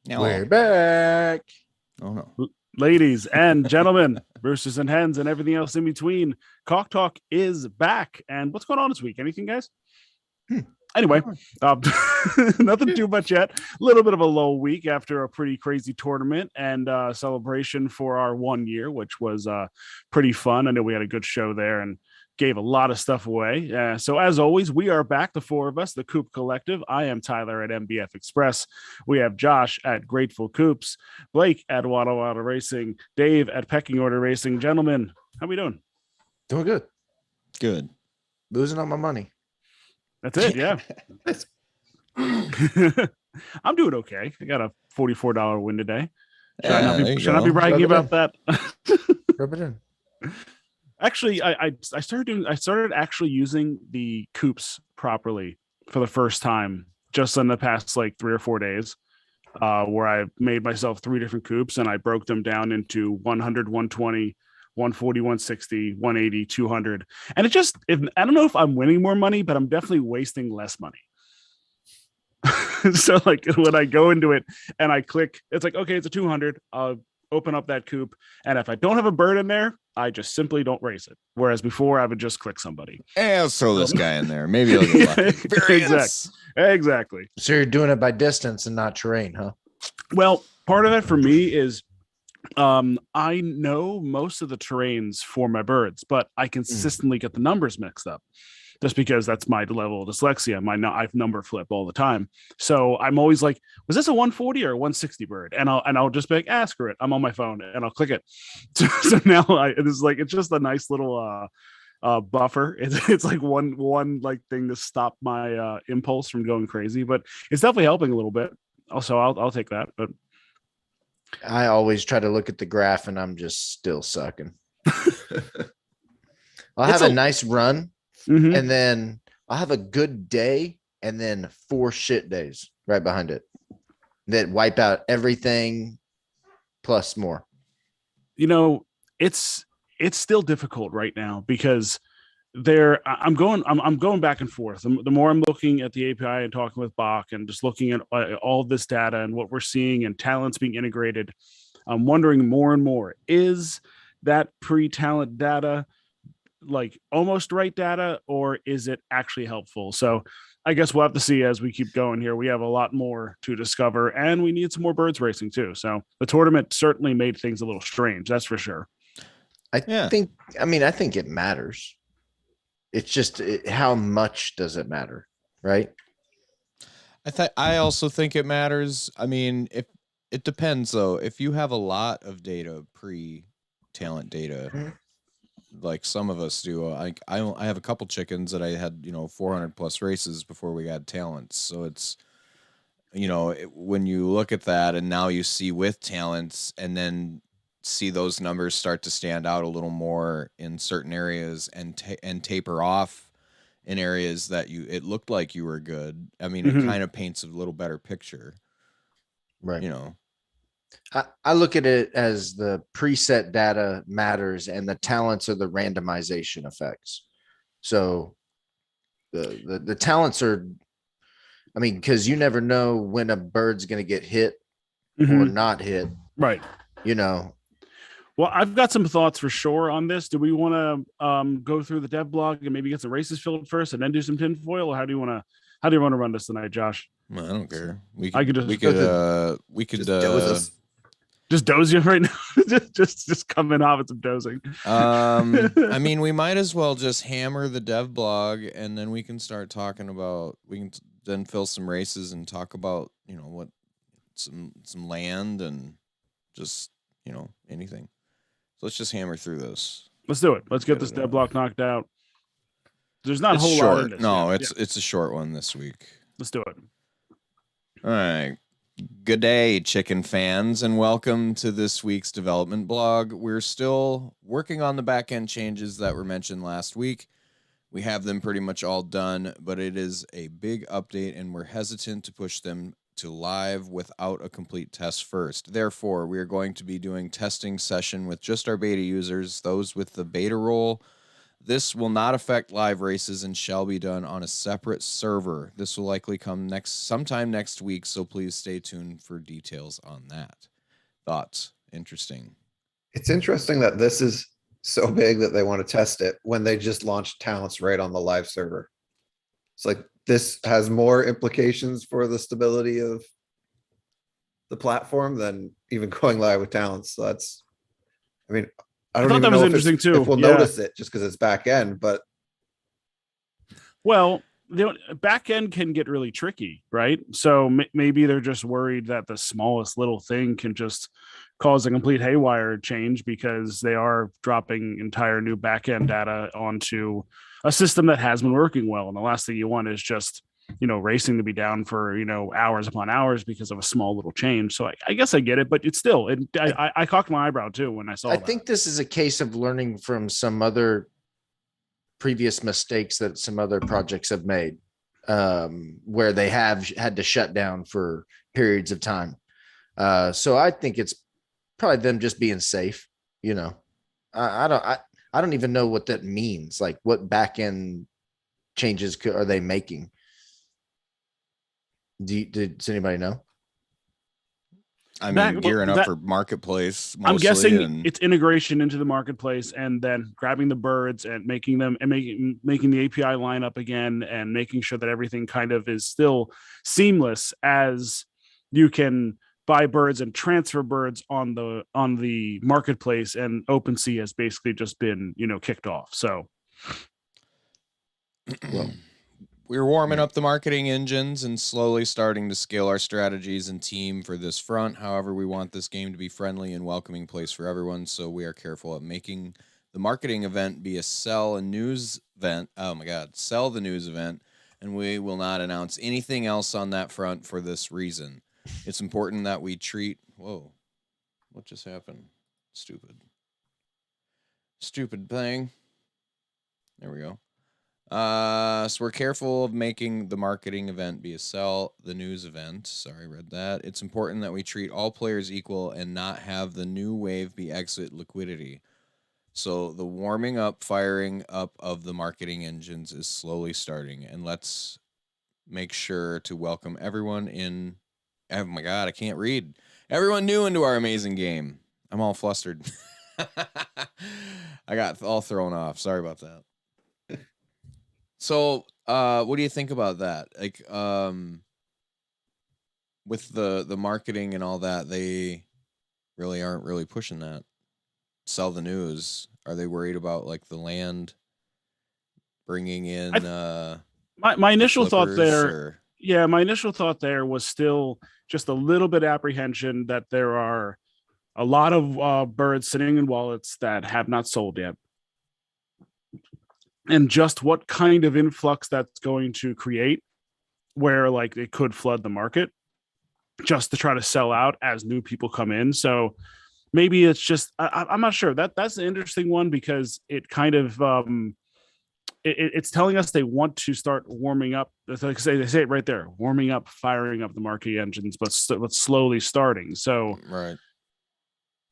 We're back. Oh no. Ladies and gentlemen, roosters and hens and everything else in between, Cock Talk is back. And what's going on this week? Anything, guys? Anyway, nothing too much yet. A little bit of a low week after a pretty crazy tournament and celebration for our 1 year, which was pretty fun. I know we had a good show there and gave a lot of stuff away. So as always, we are back, the four of us, the Coop Collective. I am Tyler at MBF Express. We have Josh at Grateful Coops, Blake at Wada Wada Racing, Dave at Pecking Order Racing. Gentlemen, how we doing? Doing good. Good. Losing all my money. That's it, yeah. I'm doing okay. I got a $44 win today. Should I be bragging about that? Rub it in. Actually, I started actually using the coops properly for the first time just in the past like 3 or 4 days, where I made myself 3 different coops and I broke them down into 100, 120, 140, 160, 180, 200. And it just, I don't know if I'm winning more money, but I'm definitely wasting less money. So like when I go into it and I click, it's like, okay, it's a 200. I'll open up that coop. And if I don't have a bird in there, I just simply don't race it. Whereas before I would just click somebody. Hey, I'll throw this guy in there. Maybe I'll get lucky. Exactly. So you're doing it by distance and not terrain, huh? Well, part of it for me is I know most of the terrains for my birds, but I consistently get the numbers mixed up just because that's my level of dyslexia. I've number flip all the time. So I'm always like, was this a 140 or a 160 bird? And I'll just be like, screw it. I'm on my phone and I'll click it. So now it's just a nice little buffer. It's like one like thing to stop my impulse from going crazy, but it's definitely helping a little bit. Also, I'll take that, but I always try to look at the graph and I'm just still sucking. I'll have a nice run and then I'll have a good day and then 4 shit days right behind it that wipe out everything plus more. You know, it's still difficult right now because I'm going back and forth. The more I'm looking at the API and talking with BAWK and just looking at all this data and what we're seeing and talents being integrated, I'm wondering more and more, is that pre-talent data like almost right data, or is it actually helpful? So I guess we'll have to see as we keep going here. We have a lot more to discover and we need some more birds racing too. So the tournament certainly made things a little strange. That's for sure. I think it matters. It's just how much does it matter, right? I also think it matters. I mean, if it depends though. If you have a lot of data, pre-talent data, like some of us do, I have a couple chickens that I had 400 plus races before we got talents. So it's when you look at that and now you see with talents and then see those numbers start to stand out a little more in certain areas and taper off in areas that it looked like you were good. I mean, it kind of paints a little better picture, right? I look at it as the preset data matters and the talents are the randomization effects. So the talents are, I mean, because you never know when a bird's going to get hit or not hit, right? Well, I've got some thoughts for sure on this. Do we want to go through the dev blog and maybe get some races filled first and then do some tinfoil, or how do you want to run this tonight, Josh? Well, I don't care. We could just doze you right now. just coming off with some dozing. I mean, we might as well just hammer the dev blog and then we can start talking about. We can then fill some races and talk about what some land and just anything. So let's just hammer through this. Let's do it. Let's get this dev block knocked out. There's not a whole short. lot in this. No, it's a short one this week. Let's do it. All right. Good day, chicken fans, and welcome to this week's development blog. We're still working on the back-end changes that were mentioned last week. We have them pretty much all done, but it is a big update, and we're hesitant to push them to live without a complete test first. Therefore, we are going to be doing testing session with just our beta users, those with the beta role, This will not affect live races and shall be done on a separate server. This will likely come sometime next week, so please stay tuned for details on that. Thoughts? Interesting. It's interesting that this is so big that they want to test it when they just launched talents right on the live server. It's like this has more implications for the stability of the platform than even going live with talents. So that's, I mean, I don't thought even that was know interesting too. if we'll Yeah. notice it just because it's back end, but Well, the back end can get really tricky, right? So maybe they're just worried that the smallest little thing can just cause a complete haywire change because they are dropping entire new back end data onto a system that has been working well. And the last thing you want is just, racing to be down for, hours upon hours because of a small little change. So I guess I get it, but it's still, I cocked my eyebrow too when I saw I that. think this is a case of learning from some other previous mistakes that some other projects have made, where they have had to shut down for periods of time. So I think it's probably them just being safe. I don't even know what that means. Like, what back end changes are they making? Does anybody know? I mean, gearing up for marketplace. Mostly, I'm guessing it's integration into the marketplace, and then grabbing the birds and making them and making the API line up again, and making sure that everything kind of is still seamless as you can buy birds and transfer birds on the marketplace, and OpenSea has basically just been kicked off. So, well, we're warming up the marketing engines and slowly starting to scale our strategies and team for this front. However, we want this game to be friendly and welcoming place for everyone, so we are careful at making the marketing event be a sell the news event, and we will not announce anything else on that front for this reason. It's important that we treat... Whoa. What just happened? Stupid thing. There we go. So we're careful of making the marketing event be a sell the news event. Sorry, read that. It's important that we treat all players equal and not have the new wave be exit liquidity. So the warming up, firing up of the marketing engines is slowly starting, and let's make sure to welcome everyone in. Oh my God, I can't read. Everyone new into our amazing game. I'm all flustered. I got all thrown off. Sorry about that. So, what do you think about that? Like, with the marketing and all that, they really aren't really pushing that. Sell the news. Are they worried about like the land bringing in? My initial thought there. Or... Yeah, my initial thought there was still just a little bit of apprehension that there are a lot of birds sitting in wallets that have not sold yet. And just what kind of influx that's going to create, where like it could flood the market just to try to sell out as new people come in. So maybe it's just, I'm not sure. That's an interesting one, because it kind of it's telling us they want to start warming up. Like they say it right there, warming up, firing up the marketing engines, but slowly starting. So right,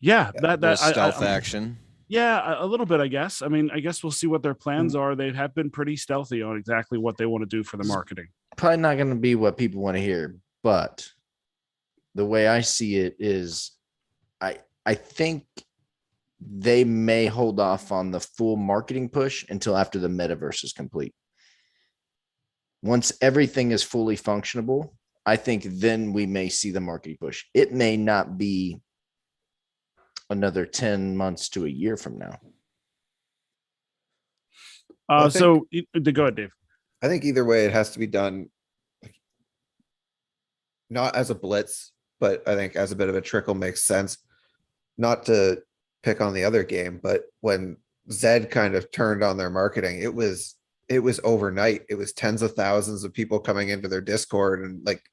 yeah, that stealth action. Yeah, a little bit, I guess. I mean, I guess we'll see what their plans are. They have been pretty stealthy on exactly what they want to do for the marketing. Probably not going to be what people want to hear, but the way I see it is I think they may hold off on the full marketing push until after the metaverse is complete. Once everything is fully functionable, I think then we may see the marketing push. It may not be another 10 months to a year from now. So go ahead, Dave. I think either way, it has to be done not as a blitz, but I think as a bit of a trickle makes sense. Not to pick on the other game, but when Zed kind of turned on their marketing, it was overnight. It was tens of thousands of people coming into their Discord, and like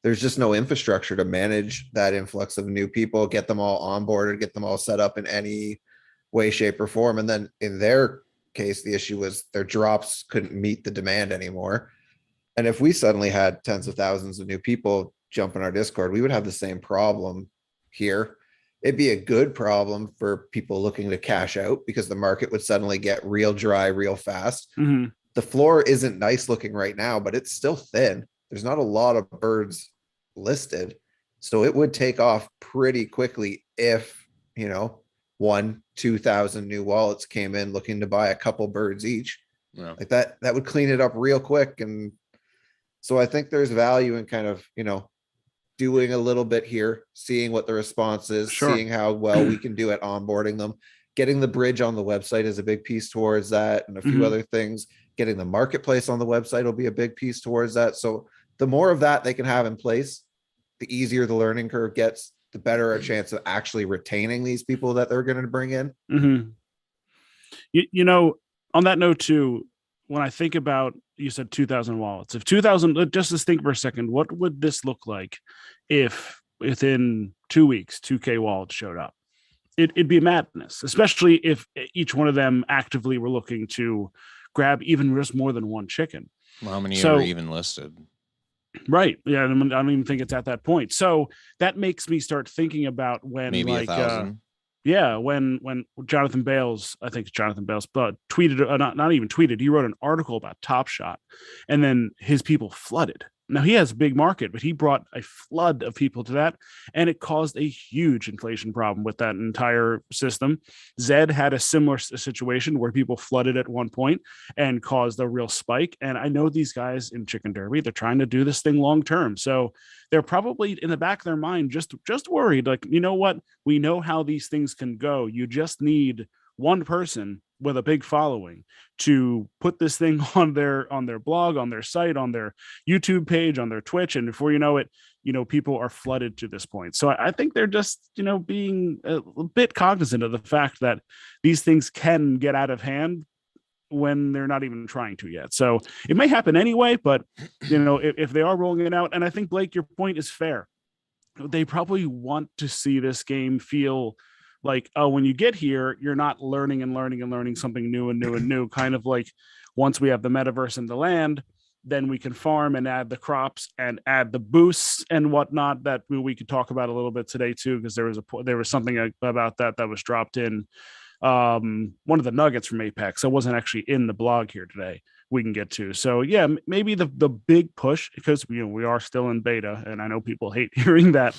there's just no infrastructure to manage that influx of new people, get them all onboarded, get them all set up in any way, shape, or form. And then in their case, the issue was their drops couldn't meet the demand anymore. And if we suddenly had tens of thousands of new people jump in our Discord, we would have the same problem here. it'd be a good problem for people looking to cash out because the market would suddenly get real dry real fast. Mhm. The floor isn't nice looking right now, but it's still thin. There's not a lot of birds listed. So it would take off pretty quickly if, 2,000 new wallets came in looking to buy a couple birds each. Yeah. Like that would clean it up real quick. And so I think there's value in kind of, doing a little bit here, seeing what the response is, Sure. seeing how well we can do at onboarding them. Getting the bridge on the website is a big piece towards that, and a few Mhm. other things. Getting the marketplace on the website will be a big piece towards that. So the more of that they can have in place, the easier the learning curve gets, the better a chance of actually retaining these people that they're going to bring in. Mhm. On that note too, when I think about, you said 2,000 wallets. If 2,000, just think for a second, what would this look like if within 2 weeks 2K wallets showed up? It'd be madness, especially if each one of them actively were looking to grab even just more than one chicken. How many So- are even listed? Right. Yeah. I don't even think it's at that point. So that makes me start thinking about when, Maybe like, 1,000. yeah, when Jonathan Bales, I think it's Jonathan Bales, but tweeted, not even tweeted, he wrote an article about Top Shot, and then his people flooded. Now he has a big market, but he brought a flood of people to that, and it caused a huge inflation problem with that entire system. Zed had a similar situation where people flooded at one point and caused a real spike. And I know these guys in Chicken Derby, they're trying to do this thing long term, so they're probably in the back of their mind just worried, like, you know what? We know how these things can go. You just need one person with a big following to put this thing on their blog, on their site, on their YouTube page, on their Twitch, and before you know it, people are flooded to this point. So I think they're just, being a bit cognizant of the fact that these things can get out of hand when they're not even trying to yet. So it may happen anyway, but if they are rolling it out, and I think, Blake, your point is fair. They probably want to see this game feel like, oh, when you get here, you're not learning and learning and learning something new and new and new. Kind of like, once we have the metaverse in the land, then we can farm and add the crops and add the boosts and whatnot that we could talk about a little bit today too, because there was something about that was dropped in one of the nuggets from Apex. I wasn't actually in the blog here today. We can get to. So yeah, maybe the big push, because we are still in beta, and I know people hate hearing that,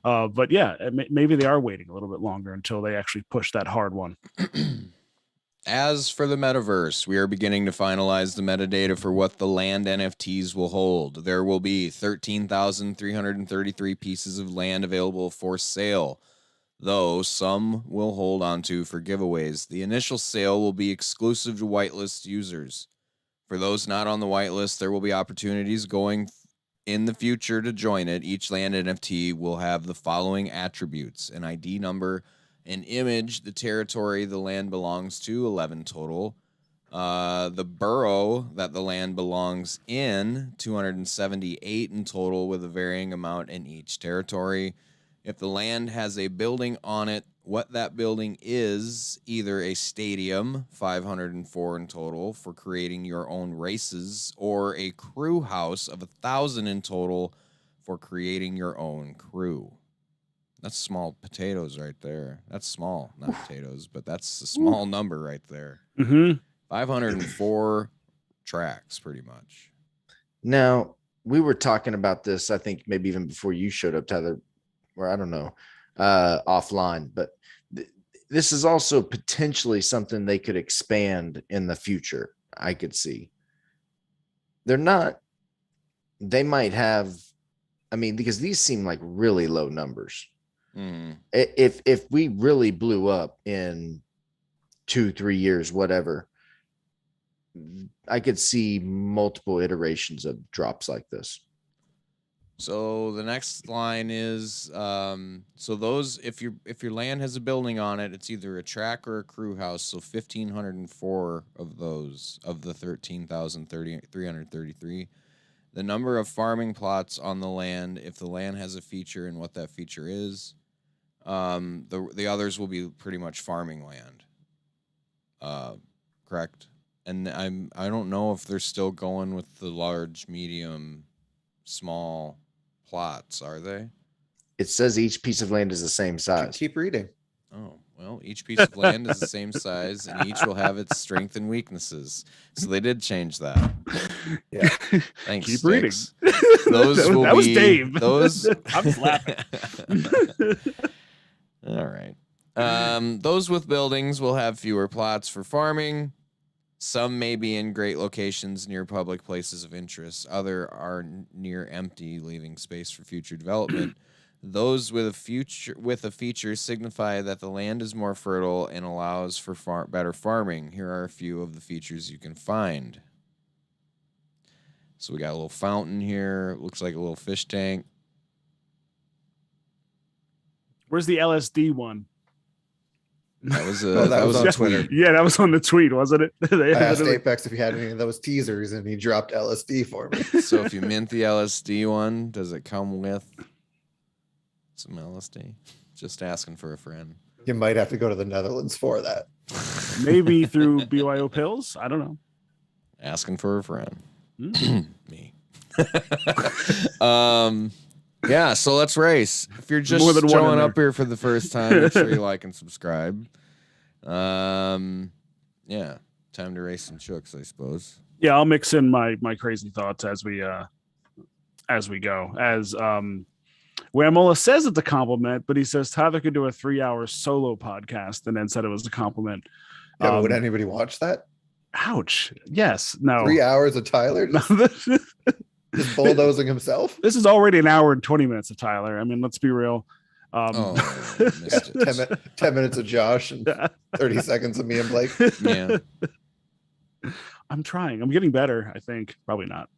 but yeah, maybe they are waiting a little bit longer until they actually push that hard one. As for the metaverse, we are beginning to finalize the metadata for what the land NFTs will hold. There will be 13,333 pieces of land available for sale, though some will hold onto for giveaways. The initial sale will be exclusive to whitelist users. For those not on the whitelist, there will be opportunities going in the future to join it. Each land NFT will have the following attributes: an ID number, an image, the territory the land belongs to, 11 total, the borough that the land belongs in, 278 in total, with a varying amount in each territory. If the land has a building on it, what that building is: either a stadium, 504 in total, for creating your own races, or a crew house of 1,000 in total for creating your own crew. That's small potatoes right there. That's small, not potatoes, but that's a small number right there. 504 tracks, pretty much. Now, we were talking about this, I think maybe even before you showed up, Tyler, or I don't know, offline, but this is also potentially something they could expand in the future. I could see. They might have, because these seem like really low numbers. If we really blew up in 2-3 years, whatever, I could see multiple iterations of drops like this. So the next line is, so those, if your land has a building on it, it's either a track or a crew house. So 1,504 of those, of the 13,333. The number of farming plots on the land, if the land has a feature and what that feature is. The others will be pretty much farming land. Correct. And I don't know if they're still going with the large, medium, small plots, are they? It says each piece of land is the same size. Keep reading. Oh, well, each piece of land is the same size, and each will have its strengths and weaknesses. So they did change that. Yeah. Thanks. Keep reading. Sticks. Those that was be Dave. those. I'm slapping. All right. Those with buildings will have fewer plots for farming. Some may be in great locations near public places of interest. Other are near empty, leaving space for future development. Those with a feature signify that the land is more fertile and allows for better farming. Here are a few of the features you can find. So we got a little fountain here. Looks like a little fish tank. Where's the LSD one? That was that was on a Twitter. tweet. Yeah, that was on the tweet, wasn't it? I asked Apex if he had any of those teasers, and he dropped LSD for me. So if you mint the LSD one, does it come with some LSD? Just asking for a friend. You might have to go to the Netherlands for that. Maybe through BYO pills. I don't know. Asking for a friend. Mm. Me. Yeah, so let's race. If you're just More than one in showing there. up here for the first time, make sure you like and subscribe. Yeah, time to race some chooks, I suppose. Yeah, I'll mix in my crazy thoughts as we go. As Wamola says it's a compliment, but he says Tyler could do a 3-hour solo podcast and then said it was a compliment. Yeah, but would anybody watch that? Ouch. Yes. No. 3 hours of Tyler just bulldozing himself? This is already an hour and 20 minutes of Tyler. I mean, let's be real. Oh, missed it. 10 minutes of Josh and 30 seconds of me and Blake. Yeah. I'm trying. I'm getting better, I think. Probably not.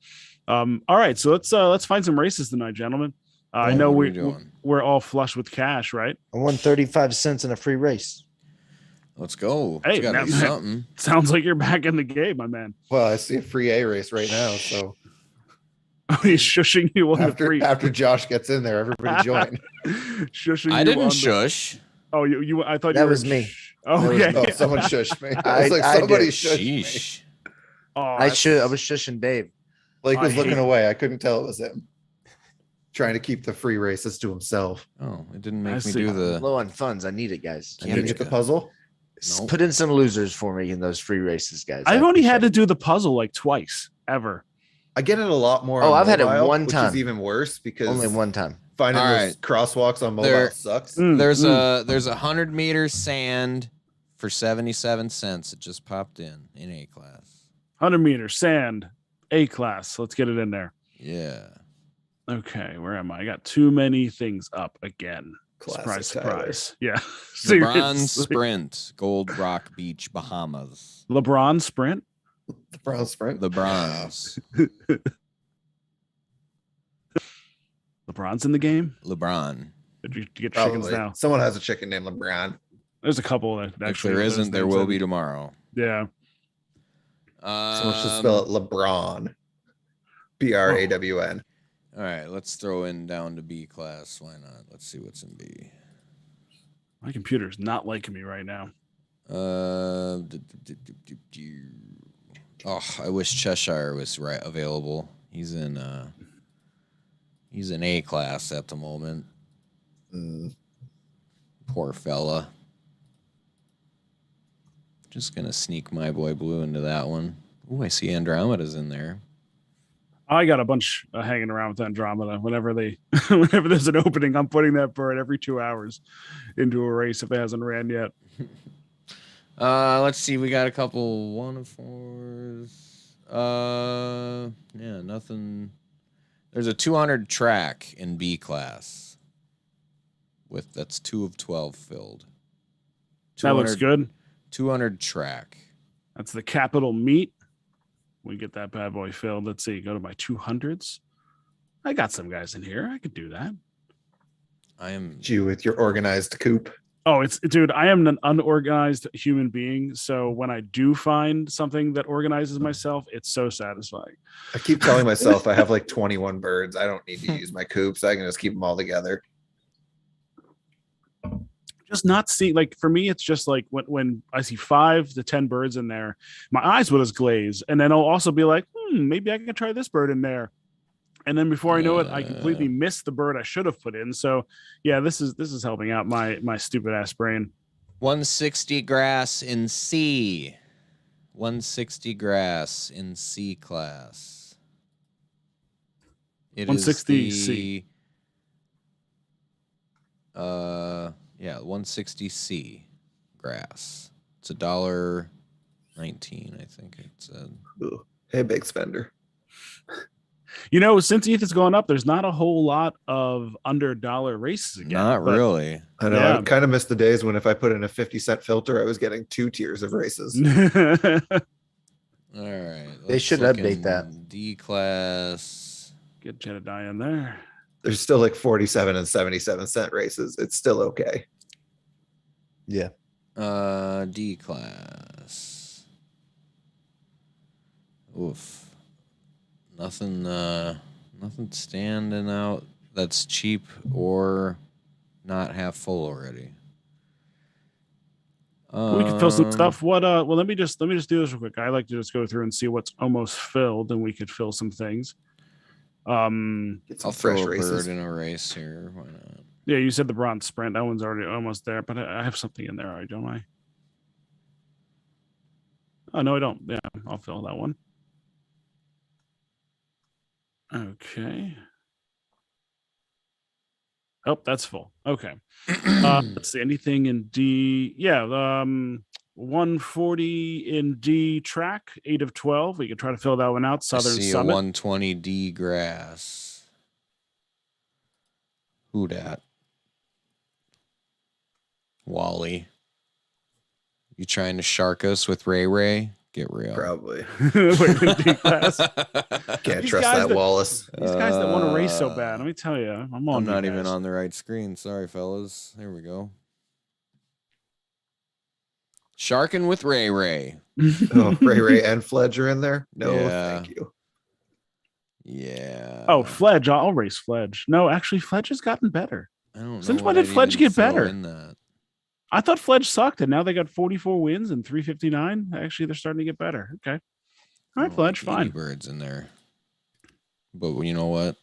All right, so let's find some races tonight, gentlemen. I know what are we doing? we're all flush with cash, right? I won 35 cents in a free race. Let's go. Hey, It's gotta be now- something. Sounds like you're back in the game, my man. Well, I see a free A race right now. So He's shushing you on the free. after Josh gets in there, everybody join. Shushing I you didn't on shush. Oh, you. I thought That you were was me. Oh, okay. Oh, someone shushed me. I I- was like, I somebody did. shushed me. Sheesh. Oh, I was shushing Dave. Blake was I looking hate- away. I couldn't tell it was him. Trying to keep the free races to himself. Oh, it didn't I make me see. do the. Low on funds. I need it, guys. I Can you need get it. the puzzle? Nope. Put in some losers for me in those free races, guys. I've only had to appreciate do the puzzle like twice ever. I get it a lot more. Oh, on I've had it mobile, one which time. is even worse it. because Only one time. finding All those right. crosswalks on mobile There- sucks. There's a 100-meter sand for 77 cents. It just popped in A class. 100 meters sand, A class. Let's get it in there. Yeah. Okay, where am I? I got too many things up again. Classic Surprise, surprise. Yeah. LeBron Seriously. Sprint, Gold Rock Beach, Bahamas. LeBron sprint. The Brown sprint. The Bronze. LeBron's in the game. LeBron. Did you get chickens Probably. now? Someone has a chicken named LeBron. There's a couple that If actually. there those isn't, there names will in. be tomorrow. Yeah. Someone should spell it LeBron. BRAWN. All right, let's throw in down to B class. Why not? Let's see what's in B. My computer's not liking me right now. Oh, I wish Cheshire was available. He's in A class at the moment. Mm. Poor fella. Just gonna sneak my boy Blue into that one. Ooh, I see Andromeda's in there. I got a bunch hanging around with Andromeda. Whenever there's an opening, I'm putting that bird every 2 hours into a race if it hasn't ran yet. Let's see. We got a couple 1 of 4s. Yeah, nothing. There's a 200 track in B class. That's 2 of 12 filled. That looks good. 200 track. That's the capital meet. We get that bad boy filled. Let's see. Go to my 200s. I got some guys in here. I could do that. I am. You with your organized coop. Oh, dude, I am an unorganized human being. So when I do find something that organizes myself, it's so satisfying. I keep telling myself I have like 21 birds. I don't need to use my coops. I can just keep them all together. Just not see, like, for me, it's just like when I see 5 to 10 birds in there, my eyes will just glaze. And then I'll also be like, maybe I can try this bird in there. And then before I know it, I completely missed the bird I should have put in. So yeah, this is helping out my stupid ass brain. 160 grass in C. 160 grass in C class. It 160 is C. Yeah, 160 C grass. It's $1.19, I think it said. Ooh. Hey, big spender. You know, since ETH has gone up, there's not a whole lot of under $1 races again. Not really. I know. Yeah. I kind of missed the days when if I put in a 50-cent filter, I was getting 2 tiers of races. All right. They should update that. D class. Get Jedediah in there. There's still like 47 and 77-cent races. It's still okay. Yeah. D class. Oof. Nothing standing out that's cheap or not half full already. We can fill some stuff. What well let me just do this real quick. I like to just go through and see what's almost filled, and we could fill some things. Get some I'll fresh throw a races. bird in a race here. Why not? Yeah, you said the bronze sprint. That one's already almost there, but I have something in there, already, don't I? Oh no, I don't. Yeah, I'll fill that one. Okay. Oh, that's full. Okay. Let's see. Anything in D? Yeah. 140 in D track, 8 of 12. We could try to fill that one out. Southern I see Summit. a 120 D grass. Who dat? Wally. You trying to shark us with Ray Ray? Get real. Probably. Wait, in D class. Can't These trust guys that that- Wallace. These guys that want to race so bad. Let me tell you, I'm on. I'm not you even guys. on the right screen. Sorry, fellas. There we go. Sharking with Ray Ray. Oh, Ray and Fledge are in there? No, Yeah. thank you. Yeah. Oh, Fledge. I'll race Fledge. No, actually, Fledge has gotten better. I don't know. Since when what did I'd Fledge even get throw better? in that. I thought Fledge sucked, and now they got 44 wins and 359. Actually, they're starting to get better. Okay. All right, Oh, Fledge, 80 fine. birds in there. But you know what?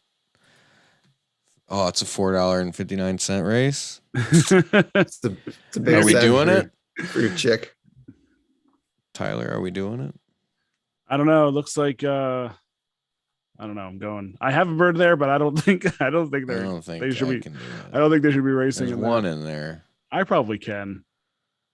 Oh, it's a $4.59 race. It's a big Are we send doing for- it? for your chick? Tyler, are we doing it? I don't know. It looks like I don't know. I'm going. I have a bird there, but I don't think I they're don't think they should I be. can do it. I don't think they should be racing. There's in one there. in there. I probably can.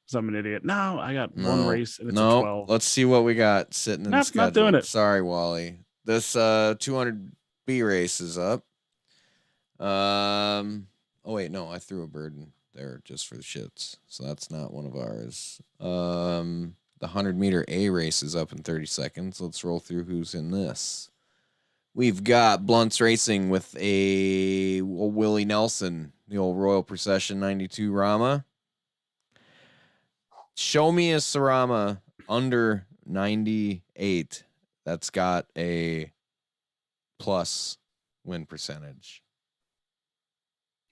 'Cause I'm an idiot. No, I got one race and it's a no. 12. Let's see what we got sitting in Nope, schedule. not doing it. Sorry, Wally. This 200B race is up. Oh wait, no, I threw a bird in there just for the shits. So that's not one of ours. The 100-meter A race is up in 30 seconds. Let's roll through who's in this. We've got Blunts Racing with a Willie Nelson, the old Royal Procession 92 Rama. Show me a Sarama under 98 that's got a plus win percentage.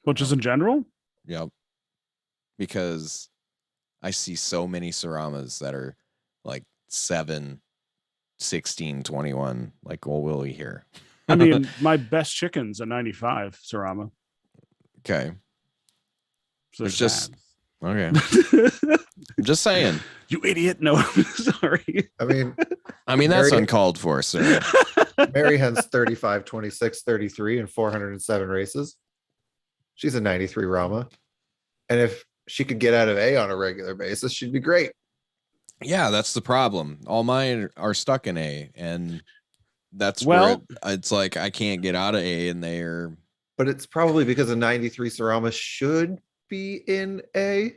Well, just in general? Yep. Because I see so many Saramas that are like 7, 16, 21, like old Willie here. I mean, my best chicken's a 95 Sarama. Okay. So It's there's just- Okay. that. I'm just saying. You idiot. No, sorry. I mean, I mean, that's Very- uncalled for, sir. Mary Hen's 35, 26, 33, and 407 races. She's a 93 Rama. And if she could get out of A on a regular basis, she'd be great. Yeah, that's the problem. All mine are stuck in A, and that's Well- where it's like I can't get out of A, and they're But it's probably because a 93 Sarama should be in A,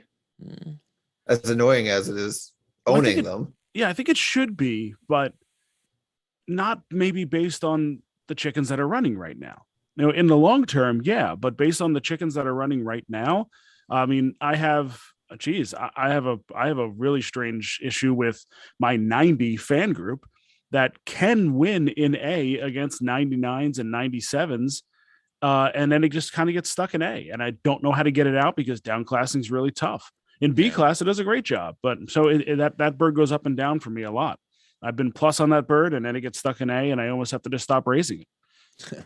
as annoying as it is Well, I owning think them. Yeah, I think it should be, but not maybe based on the chickens that are running right now. You know, in the long term, yeah, but based on the chickens that are running right now, I mean, I have I have a really strange issue with my 90 fan group that can win in A against 99s and 97s. And then it just kind of gets stuck in A, and I don't know how to get it out because downclassing is really tough. In B Yeah. class, it does a great job, but so that bird goes up and down for me a lot. I've been plus on that bird, and then it gets stuck in A, and I almost have to just stop raising it.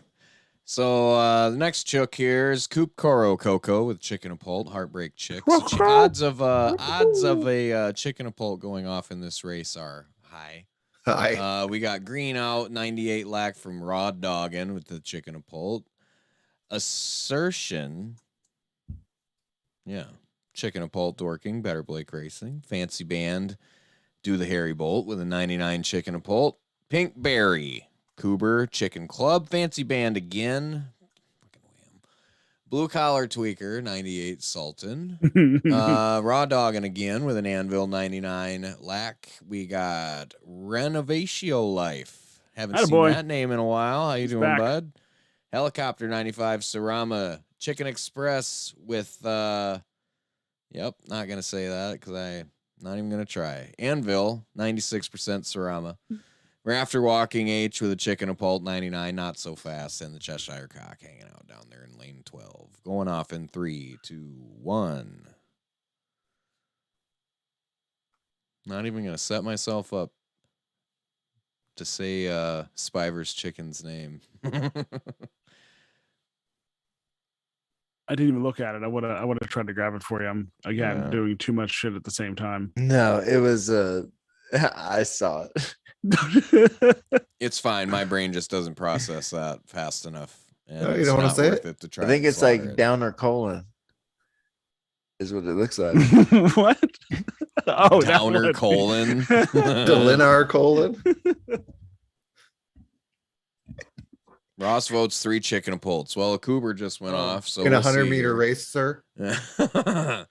So the next chook here is Coop Coco with chicken apult, heartbreak chicks. Odds of a chicken apult going off in this race are high. Hi. We got green out, 98 lack from Raw Doggin with the chicken apult. Assertion. Yeah. Chicken apult dorking, Better Blake Racing. Fancy Band, Do the Harry Bolt with a 99 chicken apult. Pink Berry, Coober, Chicken Club. Fancy Band again. Fucking wham. Blue Collar Tweaker, 98 Sultan. Raw Doggin again with an Anvil 99 lack. We got Renovatio Life. Haven't seen Attaboy. that name in a while. How you doing, back. bud? Helicopter 95 Sarama. Chicken Express with yep, not gonna say that because I'm not even gonna try. Anvil 96% Sarama. Rafter Walking H with a chicken apult 99, not so fast, and the Cheshire Cock hanging out down there in lane 12. Going off in 3, 2, 1. Not even gonna set myself up to say Spiver's chicken's name. I didn't even look at it. I would have tried to grab it for you. I'm again doing too much shit at the same time. No, it was I saw it. It's fine. My brain just doesn't process that fast enough. And Oh, you it's don't wanna not say worth it? to try I think and it's like slaughter it. Downer colon. Is what it looks like. What? Oh, that Downer one. colon. Delinar colon. Ross votes 3 chicken apults. Well, a Cooper just went off. So In a we'll 100-meter see race, sir. here. I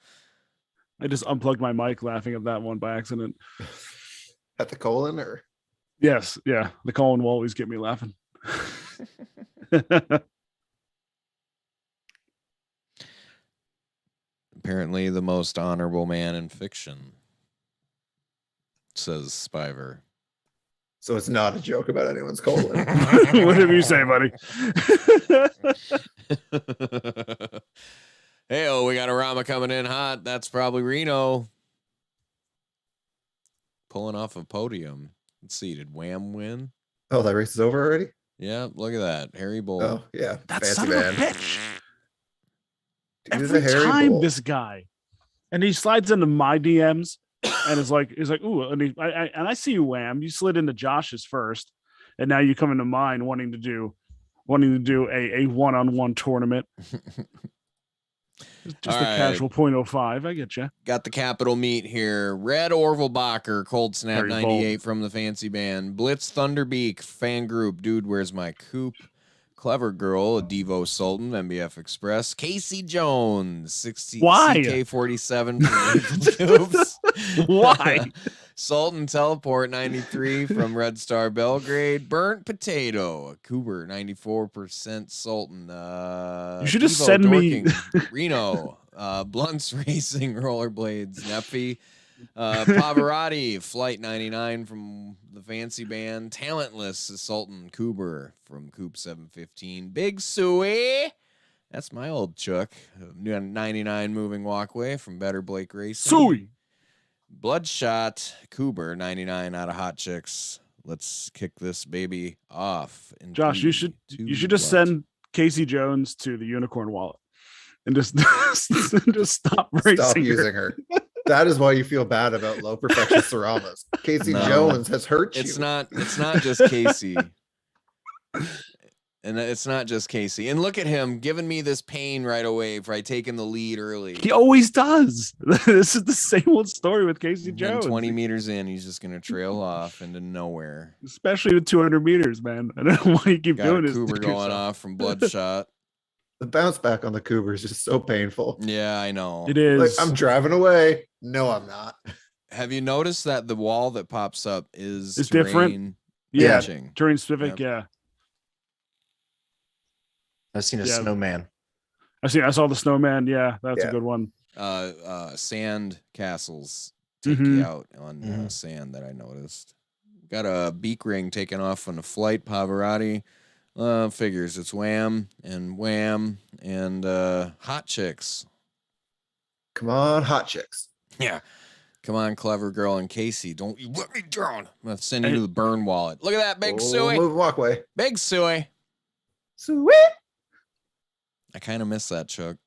just unplugged my mic laughing at that one by accident. At the colon, or Yes, yeah. The colon will always get me laughing. Apparently the most honorable man in fiction, says Spiver. so it's not a joke about anyone's colon. Whatever you say, buddy. Hey, we got a Rama coming in hot. That's probably Reno. Pulling off a podium. Let's see, did Wham win? Oh, that race is over already? Yeah, look at that. Harry Bowl. Oh, yeah. That Fancy son of a man. bitch. Dude, Every the Harry time Bowl. this guy, and he slides into my DMs and is like, ooh, and I see you, Wham. You slid into Josh's first, and now you come into mine wanting to do a one-on-one tournament. Just All a right. casual 0.05. I get you. Got the capital meet here. Red Orville Bacher, Cold Snap Harry 98 from the Fancy Band. Blitz Thunderbeak, Fan Group, Dude, Where's My Coop? Clever Girl, a Devo Sultan, MBF Express. Casey Jones, 60 Why? CK47 from Coops. Why? Sultan Teleport 93 from Red Star Belgrade. Burnt Potato, a Cooper 94% Sultan. You should just Devo send me- Dorking, Reno. Blunts Racing Rollerblades Neffy. Pavarotti Flight 99 from the Fancy Band. Talentless Sultan Cooper from Coop 715. Big Suey, that's my old Chuck. 99 Moving Walkway from Better Blake Racing. Suey. Bloodshot Cooper 99 out of Hot Chicks. Let's kick this baby off. In Josh, 3, you should 2, just what? send Casey Jones to the Unicorn Wallet and just just stop racing. Stop her. using her. That is why you feel bad about low perfection Seramas. Casey No. Jones has hurt you. It's not just Casey. And it's not just Casey. And look at him giving me this pain right away for taking the lead early. He always does. This is the same old story with Casey And Jones. 20 meters in, he's just going to trail off into nowhere. Especially with 200 meters, man. I don't know why you keep Got doing a this. Cooper to going yourself. off from Bloodshot. The bounce back on the Cooper is just so painful. Yeah, I know. It is. Like, I'm driving away. No, I'm not. Have you noticed that the wall that pops up is It's different? terrain yeah. matching? Terrain specific. Yep. Yeah. I've seen a Yeah. snowman. I saw the snowman. Yeah. That's Yeah. a good one. Sand castles take Mhm. you out on sand that I noticed. Got a beak ring taken off on a flight. Pavarotti figures it's Wham and Hot Chicks. Come on, hot chicks. Yeah. Come on, Clever Girl and Casey. Don't you let me down. I'm going to send you to the burn wallet. Look at that big Oh, Suey. move walkway. Big Suey. Sweet. I kind of miss that, Chuck.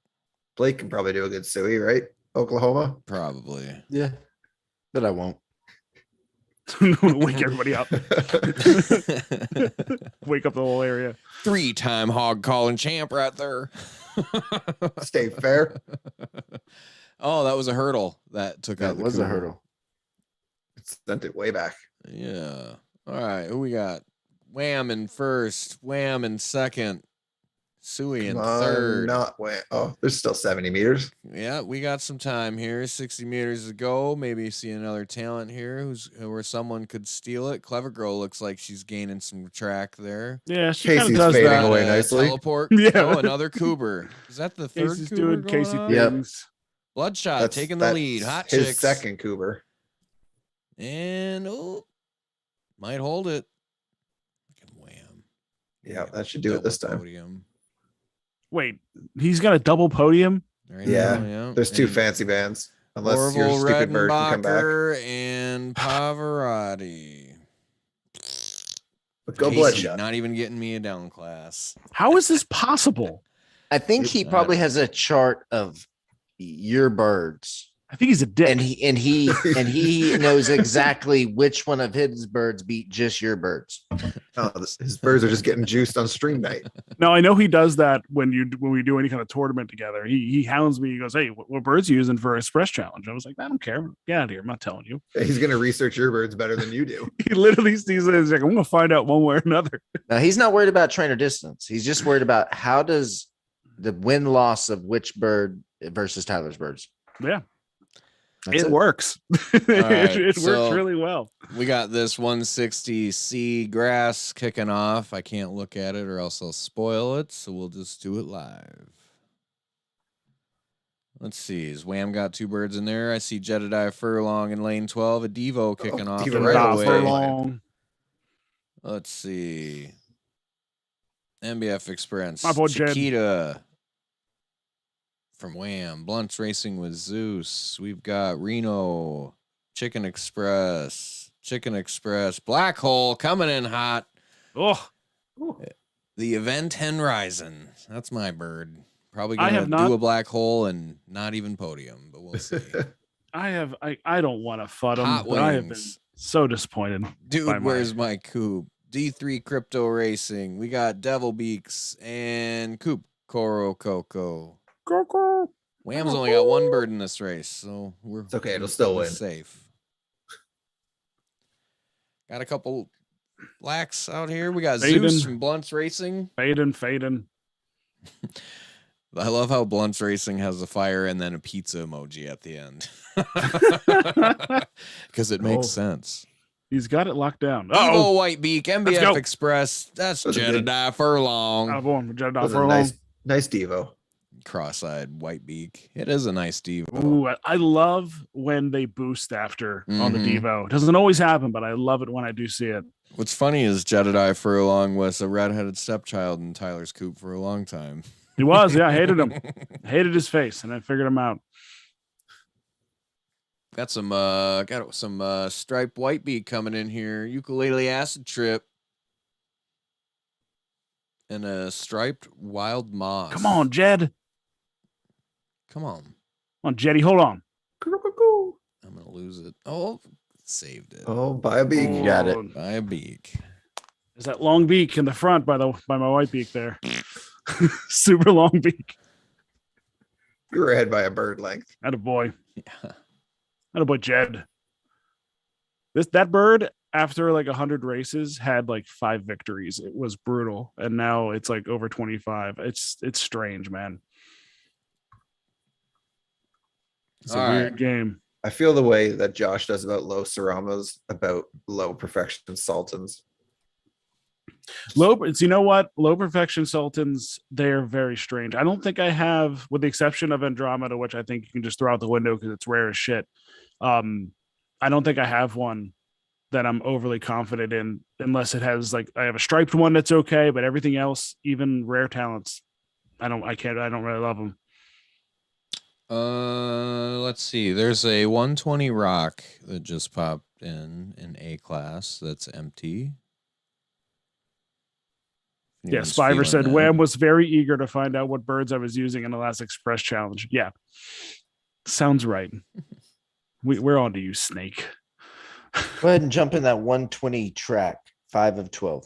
Blake can probably do a good Suey, right? Oklahoma. Probably. Yeah, but I won't. Wake everybody up. Wake up the whole area. 3-time hog calling champ right there. State fair. Oh, that was a hurdle that took out That the was a cougar. hurdle. Sent it way back. Yeah. All right. Who we got? Wham in first. Wham in second. Suey in Come on, third. not way. Oh, there's still 70 meters. Yeah, we got some time here. 60 meters to go. Maybe see another talent here where someone could steal it. Clever Girl looks like she's gaining some track there. Yeah, she kind of Casey's does fading that. away nicely. Teleport. Yeah. Oh, another Cougar. Is that the third Casey's Cougar doing going Casey on? Yep. things. Bloodshot taking the lead. Hot his Chicks. second Cougar. And might hold it. Fucking wham. Yeah, that should do it this time. Podium. Wait, he's got a double podium? Right Yeah, now, yeah. There's two And fancy bands. Unless your Orville stupid bird can come back. Redenbacher and Pavarotti. But go Casey, Bloodshot. not even getting me a down class. How is this possible? I think he probably has a chart of your birds, I think he's a dick. and he knows exactly which one of his birds beat just your birds. Oh, his birds are just getting juiced on stream night. No, I know he does that when we do any kind of tournament together. He hounds me. He goes, "Hey, what birds are you using for a express challenge?" I was like, "I don't care. Get out of here. I'm not telling you." He's gonna research your birds better than you do. He literally sees it. He's like, "I'm gonna find out one way or another." Now he's not worried about trainer distance. He's just worried about how does the win loss of which bird versus Tyler's birds. Yeah, That's it works. right, it so- works really well. We got this 160C grass kicking off. I can't look at it or else I'll spoil it, so we'll just do it live. Let's see. Has Wham got two birds in there? I see Jedediah Furlong in lane 12. A Devo kicking off Devo right right away. away. Long. Let's see. MBF Express. My boy Jed. Chiquita from Wham. Blunts Racing with Zeus. We've got Reno. Chicken Express. Black Hole coming in hot. Oh, The Event Hen Rising. That's my bird. Probably I gonna have not- do a black hole and not even podium, but we'll see. I don't want to fud him, Hot but I have been wings. so disappointed. by Dude, my- where's my Coop? D3 Crypto Racing. We got Devil Beaks and Coop Coro Coco. Wham's only got one bird in this race, so we're It's okay, it'll still we're win. safe. Got a couple blacks out here. We got Fading. Zeus from Blunts Racing. Fading. I love how Blunts Racing has a fire and then a pizza emoji at the end. Because it makes Oh. sense. He's got it locked down. Oh, Oh, White Beak, go. MBF Express. That's Those are good. Jedediah Furlong. out of one. Jedediah That was a Furlong. nice Devo. Cross-eyed White Beak. It is a nice Devo. Ooh, I love when they boost after on the Mhm. Devo. It doesn't always happen, but I love it when I do see it. What's funny is Jedediah Furlong was a redheaded stepchild in Tyler's Coop for a long time. He was, yeah, I hated him. Hated his face, and I figured him out. Got some striped White Beak coming in here. Ukulele Acid Trip. And a striped Wild Moss. Come on, Jed. Come on. Come on, Jeddy, hold on. I'm going to lose it. Oh, saved it. Oh, buy a beak. You got it. Oh, By a beak. There's that long beak in the front by my white beak there. Super long beak. You're ahead by a bird length. Attaboy. Yeah. Attaboy, Jed. That bird, after like 100 races, had like 5 victories. It was brutal. And now it's like over 25. It's strange, man. It's a All weird right. game. I feel the way that Josh does about low Seramas, about low perfection Sultans. It's you know what? Low perfection sultans, they're very strange. I don't think I have, with the exception of Andromeda, which I think you can just throw out the window because it's rare as shit. I don't think I have one that I'm overly confident in, unless it has like I have a striped one that's okay, but everything else, even rare talents, I don't really love them. Let's see. There's a 120 rock that just popped in A class that's empty. Yes, Spiver said Wham was very eager to find out what birds I was using in the last Express challenge. Yeah, sounds right. We're on to you, Snake. Go ahead and jump in that 120 track, 5 of 12.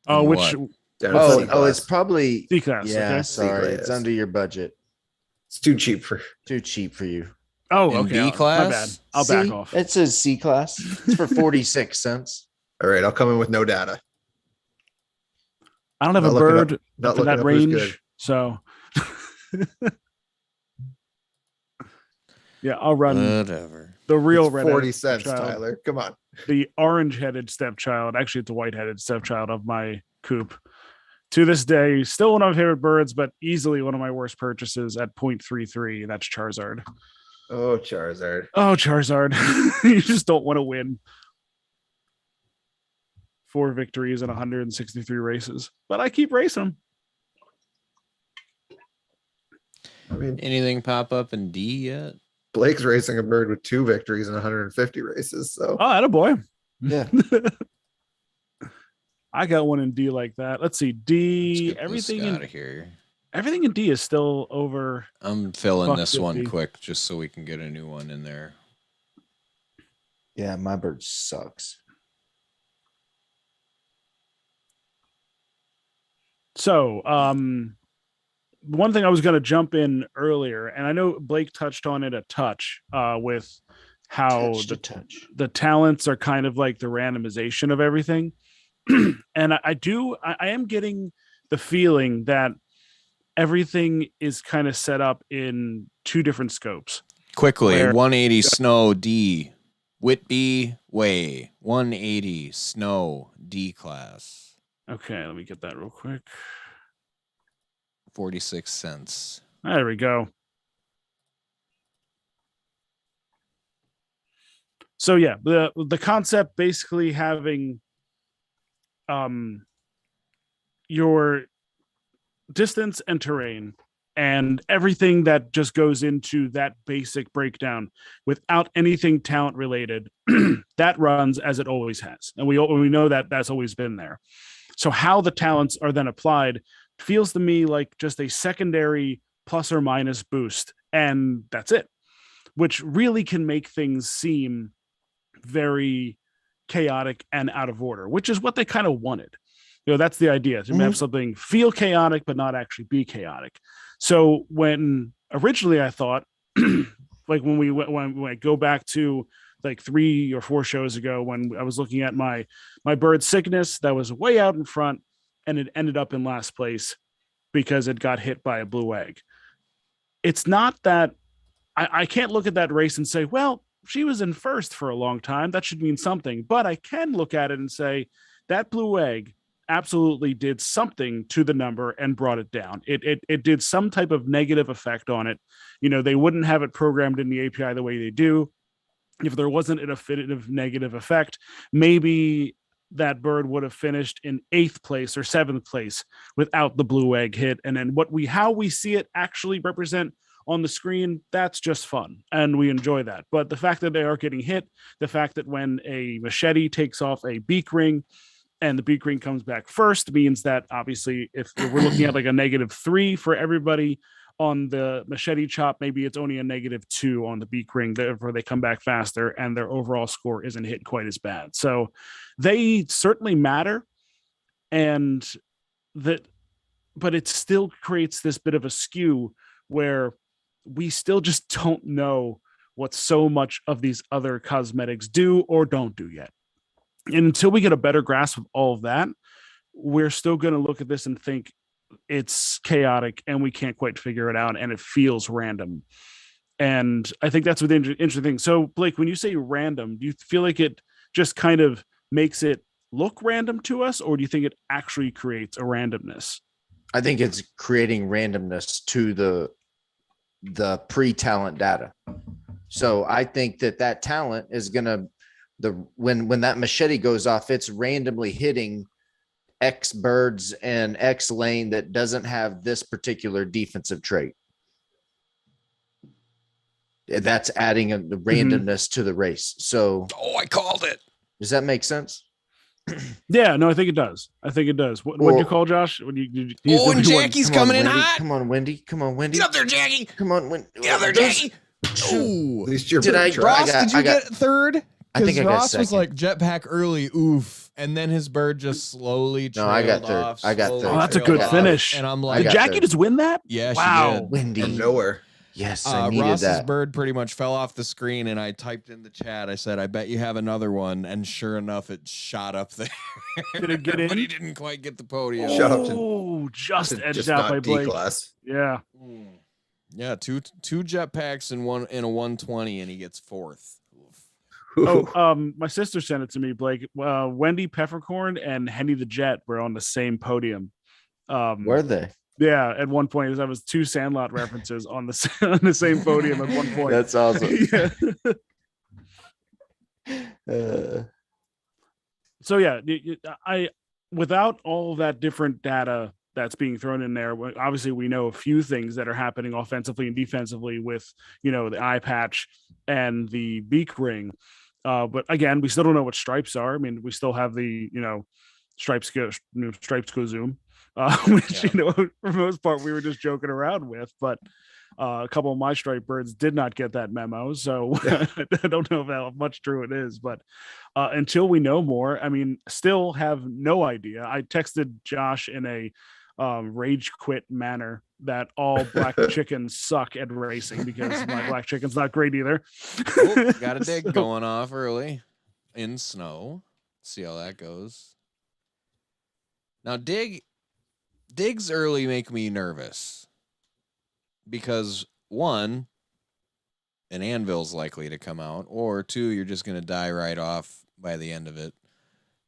Oh, which? what? It's probably C class. Yeah, Okay. sorry, it's C-class. under your budget. It's too cheap for. Too cheap for you. Oh, In okay. B class? My bad. I'll back off. It says C class. It's for 46 cents. All right, I'll come in with no data. I don't have Not a looking up- bird not for looking that up who's range, good. so yeah, I'll run Whatever. the real It's red 40 cents, stepchild, Tyler. Come on. the orange-headed stepchild. Actually, it's a white-headed stepchild of my coop. To this day, still one of my favorite birds, but easily one of my worst purchases at 0.33. That's Charizard. Oh, Charizard. Oh, Charizard. You just don't want to win. 4 victories in 163 races, but I keep racing. I mean, Anything pop up in D yet? Blake's racing a bird with 2 victories in 150 races. So Oh, attaboy. Yeah. I got one in D like that. Let's see. D, everything out in of here. everything in D is still over. I'm filling Buck this one 50. quick just so we can get a new one in there. Yeah, my bird sucks. So, one thing I was going to jump in earlier, and I know Blake touched on it a touch with how Touch to touch. the talents are kind of like the randomization of everything. And I am getting the feeling that everything is kind of set up in 2 different scopes. Quickly, Where- 180 snow D. Whitby Way. 180 snow D class. Okay, let me get that real quick. 46 cents. There we go. So yeah, the concept basically having your distance and terrain and everything that just goes into that basic breakdown without anything talent related that runs as it always has, and we know that that's always been there. So how the talents are then applied feels to me like just a secondary plus or minus boost, and that's it, which really can make things seem very chaotic and out of order, which is what they kind of wanted. That's the idea, to have something feel chaotic but not actually be chaotic. So when originally I thought, like when I go back to like 3 or 4 shows ago, when I was looking at my bird sickness that was way out in front, and it ended up in last place because it got hit by a blue egg. It's not that I can't look at that race and say, well, she was in first for a long time, that should mean something. But I can look at it and say that blue egg absolutely did something to the number and brought it down. It did some type of negative effect on it. They wouldn't have it programmed in the API the way they do if there wasn't an affinitive negative effect. Maybe that bird would have finished in 8th place or 7th place without the blue egg hit. And then how we see it actually represent on the screen, that's just fun, and we enjoy that. But the fact that they are getting hit, the fact that when a machete takes off a beak ring and the beak ring comes back first, means that obviously if we're looking at like a -3 for everybody on the machete chop, maybe it's only a -2 on the beak ring, therefore they come back faster and their overall score isn't hit quite as bad. So they certainly matter, but it still creates this bit of a skew where we still just don't know what so much of these other cosmetics do or don't do yet. And until we get a better grasp of all of that, we're still going to look at this and think it's chaotic and we can't quite figure it out and it feels random. And I think that's the interesting thing. So Blake, when you say random, do you feel like it just kind of makes it look random to us, or do you think it actually creates a randomness? I think it's creating randomness to the pre-talent data. So I think that talent is gonna when that machete goes off, it's randomly hitting X birds and X lane that doesn't have this particular defensive trait. That's adding the randomness to the race. So I called it. does that make sense? Yeah, no, I think it does. What do you call Josh? When you Oh, and Jackie's Come on, coming in Wendy. hot. Come on, Wendy. Come on, Wendy. Get up there, Jackie. Come on, Wendy. Get up there, Jackie. Oh, At least your Did I- bird tried. Ross, did you get third? I think Because I got Ross was second. like jetpack early, oof, and then his bird just slowly trailed No, I got third. off. I got slowly third. Oh, that's a trailed good off, finish. And I'm I like, Did got Jackie third. just win that? yeah, Wow. she did. Wendy. From nowhere. Yes, I needed Ross's that. bird pretty much fell off the screen, and I typed in the chat. I said, "I bet you have another one," and sure enough, it shot up there. Did it get in? But he didn't quite get the podium. Shut up to- Oh, just edged Just out by not Blake. D-class. Yeah. Yeah, two jetpacks in a 120, and he gets fourth. Oh, my sister sent it to me, Blake. Wendy Peppercorn and Henny the Jet were on the same podium. Were they? Yeah, at one point that was two Sandlot references on the on the same podium at one point. That's awesome. Yeah. So yeah, I without all that different data that's being thrown in there, obviously we know a few things that are happening offensively and defensively with the eye patch and the beak ring. But again, we still don't know what stripes are. I mean, we still have the stripes go zoom, which for the most part we were just joking around with. But a couple of my striped birds did not get that memo, so I don't know how much true it is. But until we know more, I mean, still have no idea. I texted Josh in a rage quit manner that all black chickens suck at racing because my black chicken's not great either. Oh, got a dig going off early in snow. See how that goes. Now digs early make me nervous because one, an anvil's likely to come out, or two, you're just gonna die right off by the end of it.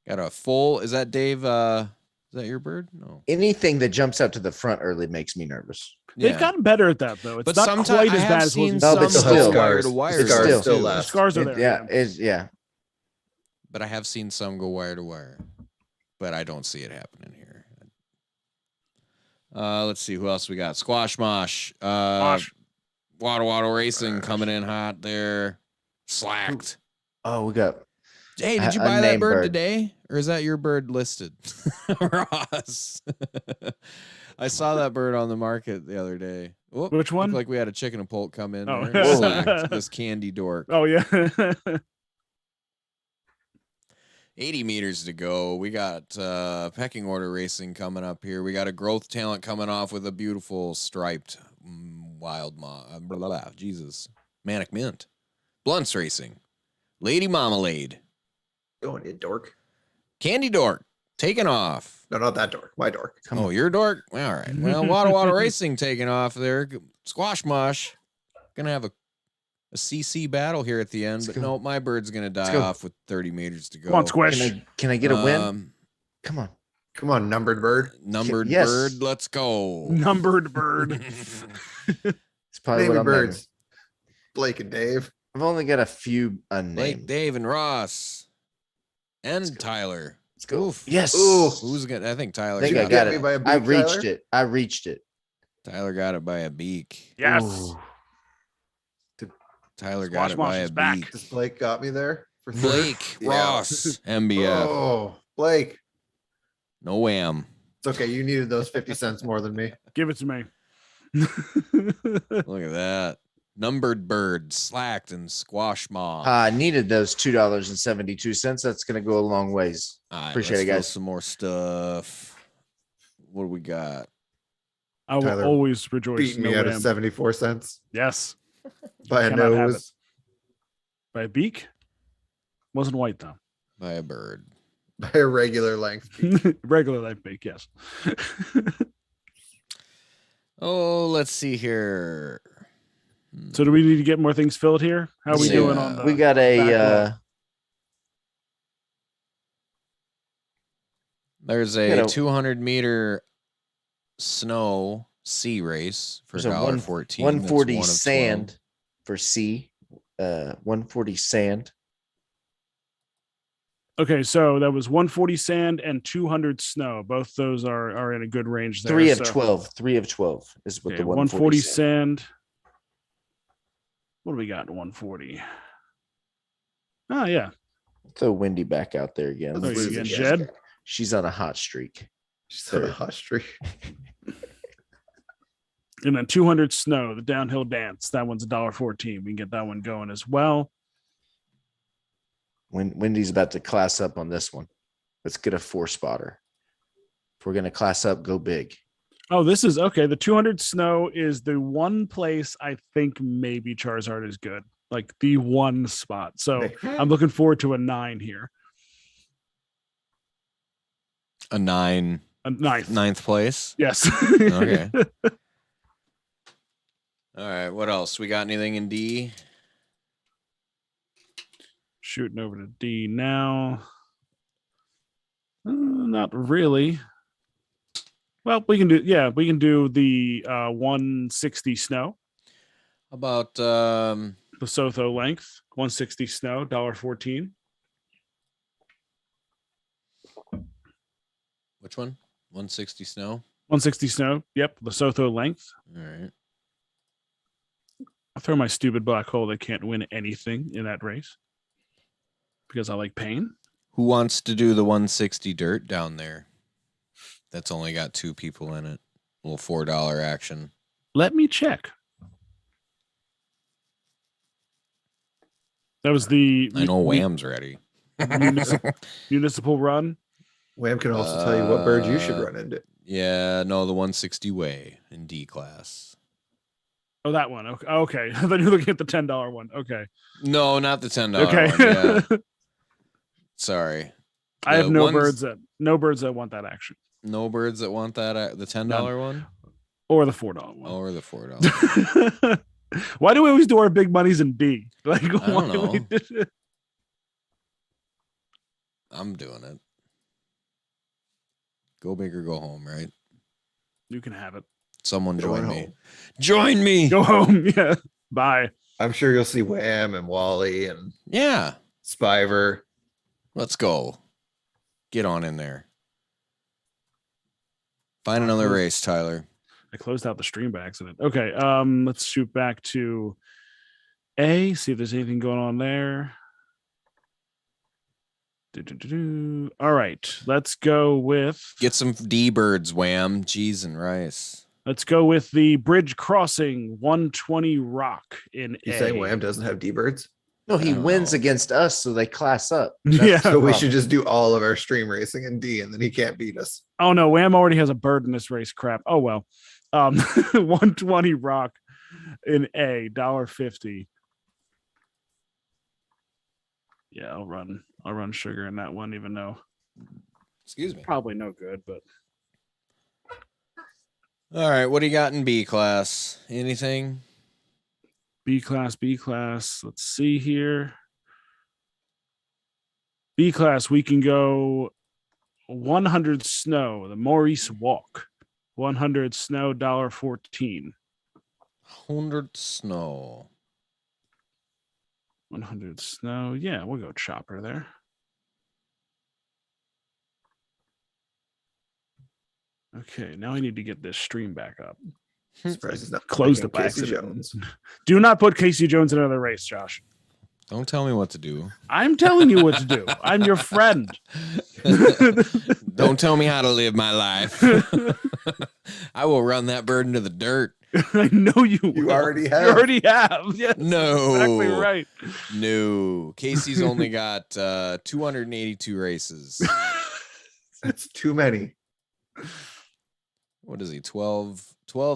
Got a full. Is that Dave? Is that your bird? No. Anything that jumps out to the front early makes me nervous. They've gotten better at that though. It's But not sometimes quite I as have bad as seen No, but some still. go wire to wire. The scars Still. still too. left. Scars are there. Yeah. But I have seen some go wire to wire. But I don't see it happening here. Let's see who else we got. Squash Mosh. Waddle Racing coming in hot there. Slacked. Oh, we got. Hey, did you buy that Unnamed bird bird. today? Or is that your bird listed? Ross. I saw that bird on the market the other day. Whoop, Which one? Looked like we had a chicken and poult come in Oh. there. Slacked. This candy dork. Oh yeah. 80 meters to go. We got pecking order racing coming up here. We got a growth talent coming off with a beautiful striped wild Jesus. Manic Mint. Blunts racing. Lady Marmalade. Going in, dork. Candy Dork. Taking off. No, not that dork. My dork. Oh, your dork? All right. Well, Waddle Racing taking off there. Squash Mosh. Gonna have a CC battle here at the end, but no, my bird's gonna die off with 30 meters to go. Come on, Squish. Can I get a win? Come on. Come on, numbered bird. Numbered Yes. bird, let's go. Numbered bird. It's probably Name what your I'm birds. Blake and Dave. I've only got a few unnamed. Blake, Dave, and Ross. And Tyler. Let's go. Oof. Yes. Ooh. Who's gonna I think Tyler I think got I got it. me by a it. beak, I reached Tyler? it. I reached it. Tyler got it by a beak. Yes. Ooh. Tyler Squash got it Mosh by is a back. beak. Just Blake got me there for third. Blake, Yeah. Ross, MBF. Oh, Blake. No wham. It's okay. You needed those 50 cents more than me. Give it to me. Look at that. Numbered bird, slacked, and squash moth. I needed those $2.72. That's gonna go a long ways. All right, appreciate let's it, fill guys. Some more stuff. What do we got? I will Tyler always rejoice. Beating me No out of ram. 74 cents Yes. by a Cannot have nose. By a beak. Wasn't white though. By a bird. By a regular length. Regular life beak. Yes. Oh, let's see here. So do we need to get more things filled here? How are we Yeah. doing on the? We got a backlog? There's You know- a 200-meter snow sea race for there's a $1.14. That's 140 one of 12. sand for C. 140 sand. Okay, so that was 140 sand and 200 snow. Both those are in a good range there. 3 of so- 12. 3 of 12 is what Okay, the 140 140 sand. sand. What do we got in 140? Oh yeah. Throw Wendy back out there again. Oh, Let's you lose again, again. Jed? She's on a hot streak. She's on a hot streak. And then 200 Snow, the downhill dance. That one's $1.14. We can get that one going as well. Wendy's about to class up on this one. Let's get a 4-spotter. If we're going to class up, go big. Oh, this is okay. The 200 Snow is the one place I think maybe Charizard is good, like the one spot. So I'm looking forward to a 9 here. A 9. A ninth. 9th place. Yes. Okay. All right. What else? We got anything in D? Shooting over to D now. Not really. Well, we can do the 160 Snow. About The Sotho length, 160 Snow, $1.14. which one? 160 Snow. 160 Snow. Yep, the Sotho length. All right. I'll throw my stupid black hole. They can't win anything in that race because I like pain. Who wants to do the 160 dirt down there? That's only got 2 people in it. A little $4 action. Let me check. That was the I know Wham's ready. municipal run. Wham can also tell you what bird you should run into. Yeah, no, the 160 way in D class. Oh, that one. Okay. Okay. I thought you were looking at the $10 one. Okay. No, not the $10 Okay. one. Yeah. Sorry. I have The no ones- birds that want that action. No birds that want that the $10 one Or the $4 one. or the $4. Why do we always do our big monies in B? Like, I don't why do we know. do it? I'm doing it. Go big or go home, right? You can have it. Someone Going join me. home. Join me. Go home. Yeah. Bye. I'm sure you'll see Wham and Wally and Yeah. Spiver. Let's go. Get on in there. Find another race, Tyler. I closed out the stream by accident. Okay. Let's shoot back to A, see if there's anything going on there. All right. Let's go with Get some D birds, Wham, cheese and rice. the Bridge Crossing 120 Rock in You A. saying Wham doesn't have D birds? No, he I don't wins know. against us, so they class up. Yeah. So we should just do all of our stream racing in D, and then he can't beat us. Oh no, Wham already has a bird in this race. Crap. Oh well. 120 Rock in A, $1.50. Yeah, I'll run sugar in that one, even though Excuse me. probably no good, but All right, what do you got in B class? Anything? B class. Let's see here. B class, we can go 100 Snow, the Maurice Walk. 100 Snow, $1.14. 100 Snow. 100 Snow. Yeah, we'll go Chopper there. Okay, now I need to get this stream back up. Surprised he's not Close picking the back. Casey Jones. Do not put Casey Jones in another race, Josh. Don't tell me what to do. I'm telling you what to do. I'm your friend. Don't tell me how to live my life. I will run that bird into the dirt. I know you. You will. already have. You already have. Yes. No. Exactly right. No. Casey's only got 282 races. That's too many. What is he? 12,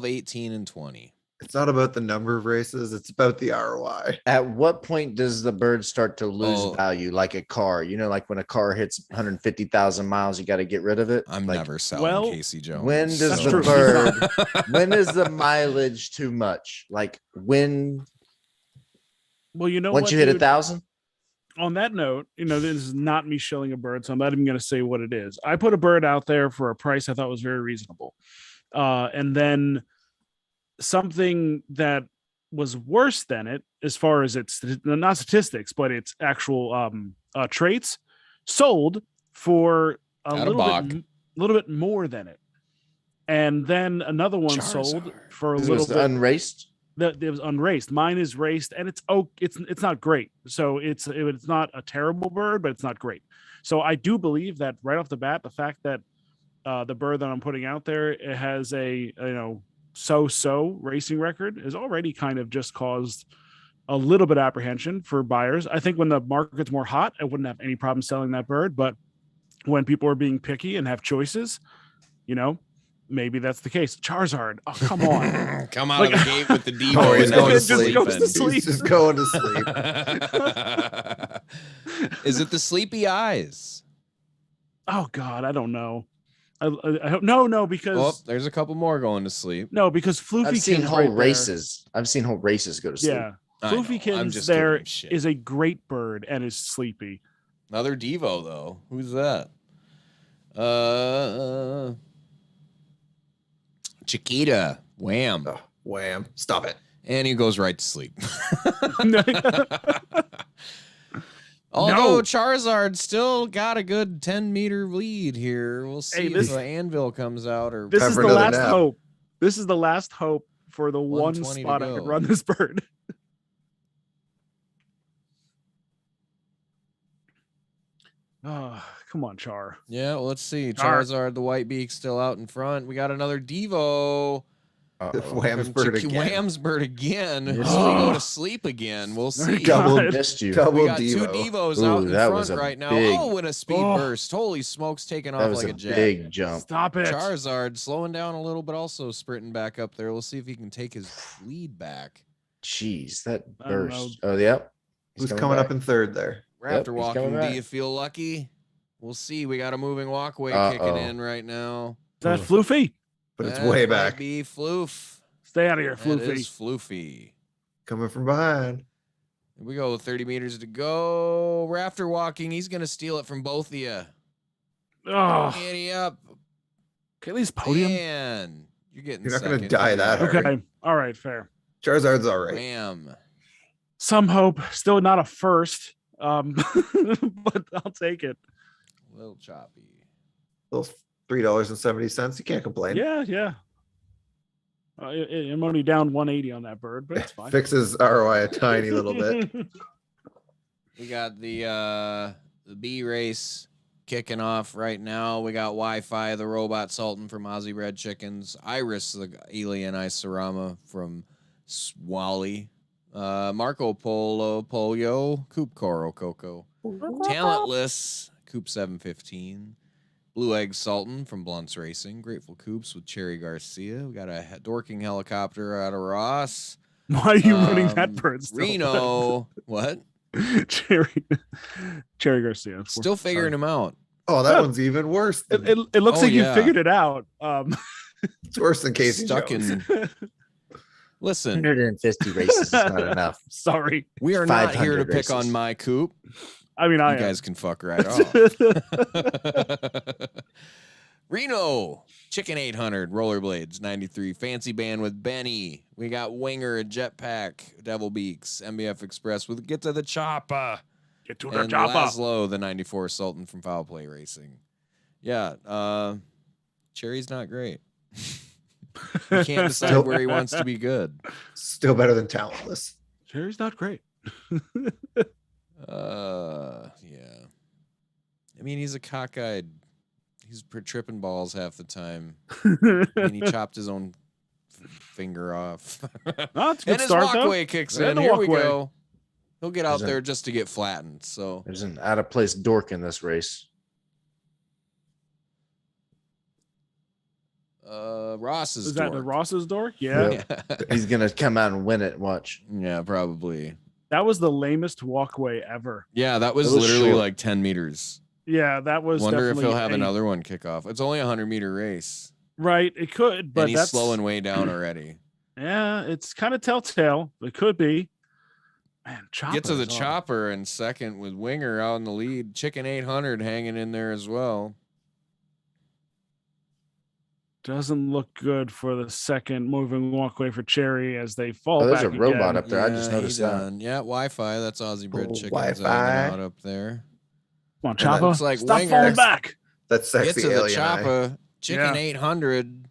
18, and 20. It's not about the number of races. It's about the ROI. At what point does the bird start to lose Oh. value, like a car? You know, like when a car hits 150,000 miles, you got to get rid of it. I'm Like, never selling well, Casey Jones. when does That's the true. bird? When is the mileage too much? Like when? Well, you know Once what, you hit dude? 1,000. On that note, this is not me shilling a bird, so I'm not even going to say what it is. I put a bird out there for a price I thought was very reasonable. And then something that was worse than it, as far as its not statistics, but its actual traits, sold for a At a BAWK. little bit more than it. And then another one sold Charizard. for a This little was bit. unraced. that it was unraced. Mine is raced, and it's not great. So it's not a terrible bird, but it's not great. So I do believe that right off the bat, the fact that the bird that I'm putting out there, it has a so-so racing record is already kind of just caused a little bit of apprehension for buyers. I think when the market's more hot, I wouldn't have any problem selling that bird. But when people are being picky and have choices, maybe that's the case. Charizard, oh come on, come out of the gate with the Devo. Oh, he's and now going to he's sleep. sleeping. He's just going to sleep. Is it the sleepy eyes? Oh God, I don't know. I don't no because there's a couple more going to sleep. no because Floofykins I've seen whole right there- races. I've seen whole races go to sleep. Yeah, I know, I'm Floofykins just there giving shit. is a great bird and is sleepy. Another Devo though. Who's that? Chiquita. Wham. Oh, wham! Stop it. And he goes right to sleep. Although Charizard still got a good 10-meter lead here. We'll see if the anvil comes out or This is the another last nap. hope. This is the last hope for the one 120 to spot I go. could run this bird. Oh, come on, Char. Yeah, well, let's see. Char. Charizard, the white beak, still out in front. We got another Devo. Wham's bird again. Whamsbird again. Yes. Will he go to sleep again? We'll see. God. Double, Missed you. double We got two Devo. Devos Ooh, out in that was front a right now. big- Oh, and a speed burst. Holy smokes, taking That off was like a a jet. big jump. Stop it. Charizard slowing down a little, but also sprinting back up there. We'll see if he can take his lead back. Jeez, that I don't burst. Oh, yep. He's Who's coming up back. in third there? Yep, Raptor he's walking, coming do back. you feel lucky? We'll see. We got a moving walkway kicking Uh-oh. in right now. Is that Floofy? But it's That way might back. Be Floof. Stay out of here, That Floofy. is Floofy. Coming from behind. Here we go. 30 meters to go. Raptor walking. He's going to steal it from both of you. Oh, Giddy up. okay, at least podium. Man, you're getting You're not gonna second. die that hard. Okay, all right, fair. Charizard's all right. Wham. Some hope. Still not a first, but I'll take it. A little choppy. Little $3.70. You can't complain. Yeah. I'm only down 180 on that bird, but it's fine. Fixes ROI a tiny little bit. We got the B race kicking off right now. We got Wi-Fi, the robot sultan from Aussie Red Chickens, Iris, the alien Isorama from Swally, Marco Polo, Polio, Coop Coro Coco, Talentless, Coop 715, Blue Egg Sultan from Blunts Racing, Grateful Coops with Cherry Garcia. We got a dorking helicopter out of Ross. Why are you running that bird still? Reno, what? Cherry Garcia. Still figuring him out. Oh, that Yeah. one's even worse. It Than, looks Oh, like yeah. you figured it out. it's worse than Casey Stuck Jones. in. Listen, 150 races is not enough. Sorry. we are not here to 500 pick on races. my coop. I mean, You I guys can fuck right off. Reno, Chicken 800, Rollerblades 93, Fancy Band with Benny. We got Winger, Jetpack, Devil Beaks, MBF Express with Get to the Choppa. Get to the And chopper. Laszlo, the 94 Sultan from Foul Play Racing. Yeah, Cherry's not great. He can't decide Still- where he wants to be good. Still better than Talentless. Cherry's not great. Yeah. I mean, he's a cockeyed. He's tripping balls half the time. And he chopped his own finger off. Oh, it's a good And his start, though. walkway kicks And in. the Here we walkway. go. He'll get out There's a- there just to get flattened. So There's an out of place dork in this race. Ross's Is that the dork. Ross's door? Yeah. Yeah. He's gonna come out and win it. Watch. Yeah, probably. That was the lamest walkway ever. Yeah, that was It was literally short. like 10 meters. Yeah, that was. Wonder if he'll definitely have a- another one kick off. It's only a 100-meter race. Right, it could, but And he's that's slowing way down already. Yeah, it's kind of telltale. It could be. Man, chopper Get to the is on. chopper in second with Winger out in the lead. Chicken 800 hanging in there as well. Doesn't look good for the second moving walkway for Cherry as they fall Oh, there's back a robot again. up there. I just he noticed that. done. Yeah, Wi-Fi. That's Aussie Bred Oh, Chickens Wi-Fi. hanging out up there. Come on, that Chopper. looks like Stop Winger. falling back. That's Get sexy to the alien eye. chopper. Chicken Yeah. 800.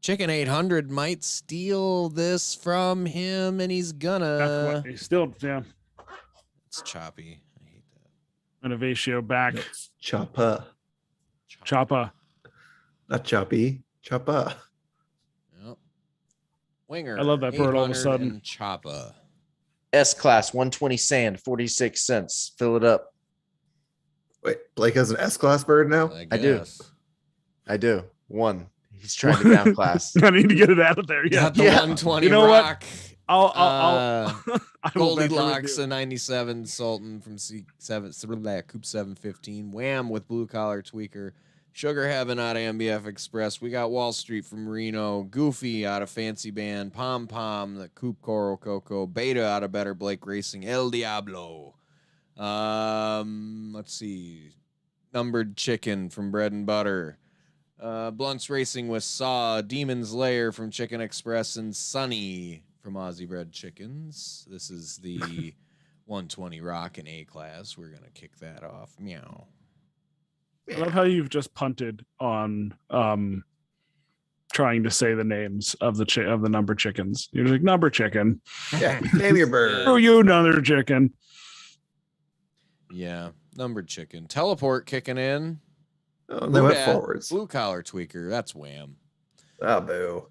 Chicken 800 might steal this from him, and he's gonna. He's still, yeah. It's choppy. I hate that. Innovatio back. It's Choppa. Choppa. Not choppy. Choppa. Yep. Winger. I love that bird all of a 800 sudden. and Choppa. S-Class 120 sand, 46 cents. Fill it up. Wait, Blake has an S-class bird now? I do. guess. I do. One. He's trying to down class. I need to get it out of there. Yeah. Got the Yeah. 120 You know what? rock. I'll Uh, I will venture with Goldilocks you. a 97 Sultan from C7 Coop 715. Wham with blue collar tweaker. Sugar Heaven out of MBF Express. We got Wall Street from Reno. Goofy out of Fancy Band. Pom Pom, the Coop Coral Coco. Beta out of Better Blake Racing. El Diablo. Let's see. Numbered Chicken from Bread and Butter. Blunts Racing with Saw. Demon's Lair from Chicken Express. And Sunny from Aussie Bread Chickens. This is the 120 Rock in A class. We're going to kick that off. Meow. I love how you've just punted on trying to say the names of the number chickens. You're like, number chicken. Yeah, name your bird. Oh, you another chicken. Yeah, numbered chicken. Teleport kicking in. Oh, they went Dat, forwards. Blue collar tweaker. That's Wham. Ah, boo.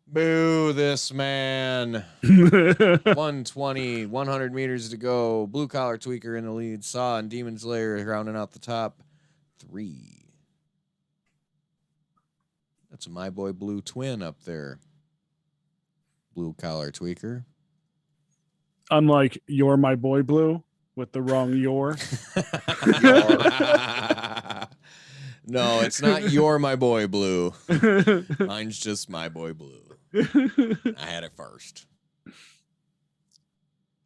Boo this man. 120, 100 meters to go. Blue collar tweaker in the lead. Saw and Demon's Lair rounding out the top 3. That's a My Boy Blue twin up there. Blue collar tweaker. Unlike You're My Boy Blue with the wrong your. No, it's not You're My Boy Blue. Mine's just My Boy Blue. I had it first.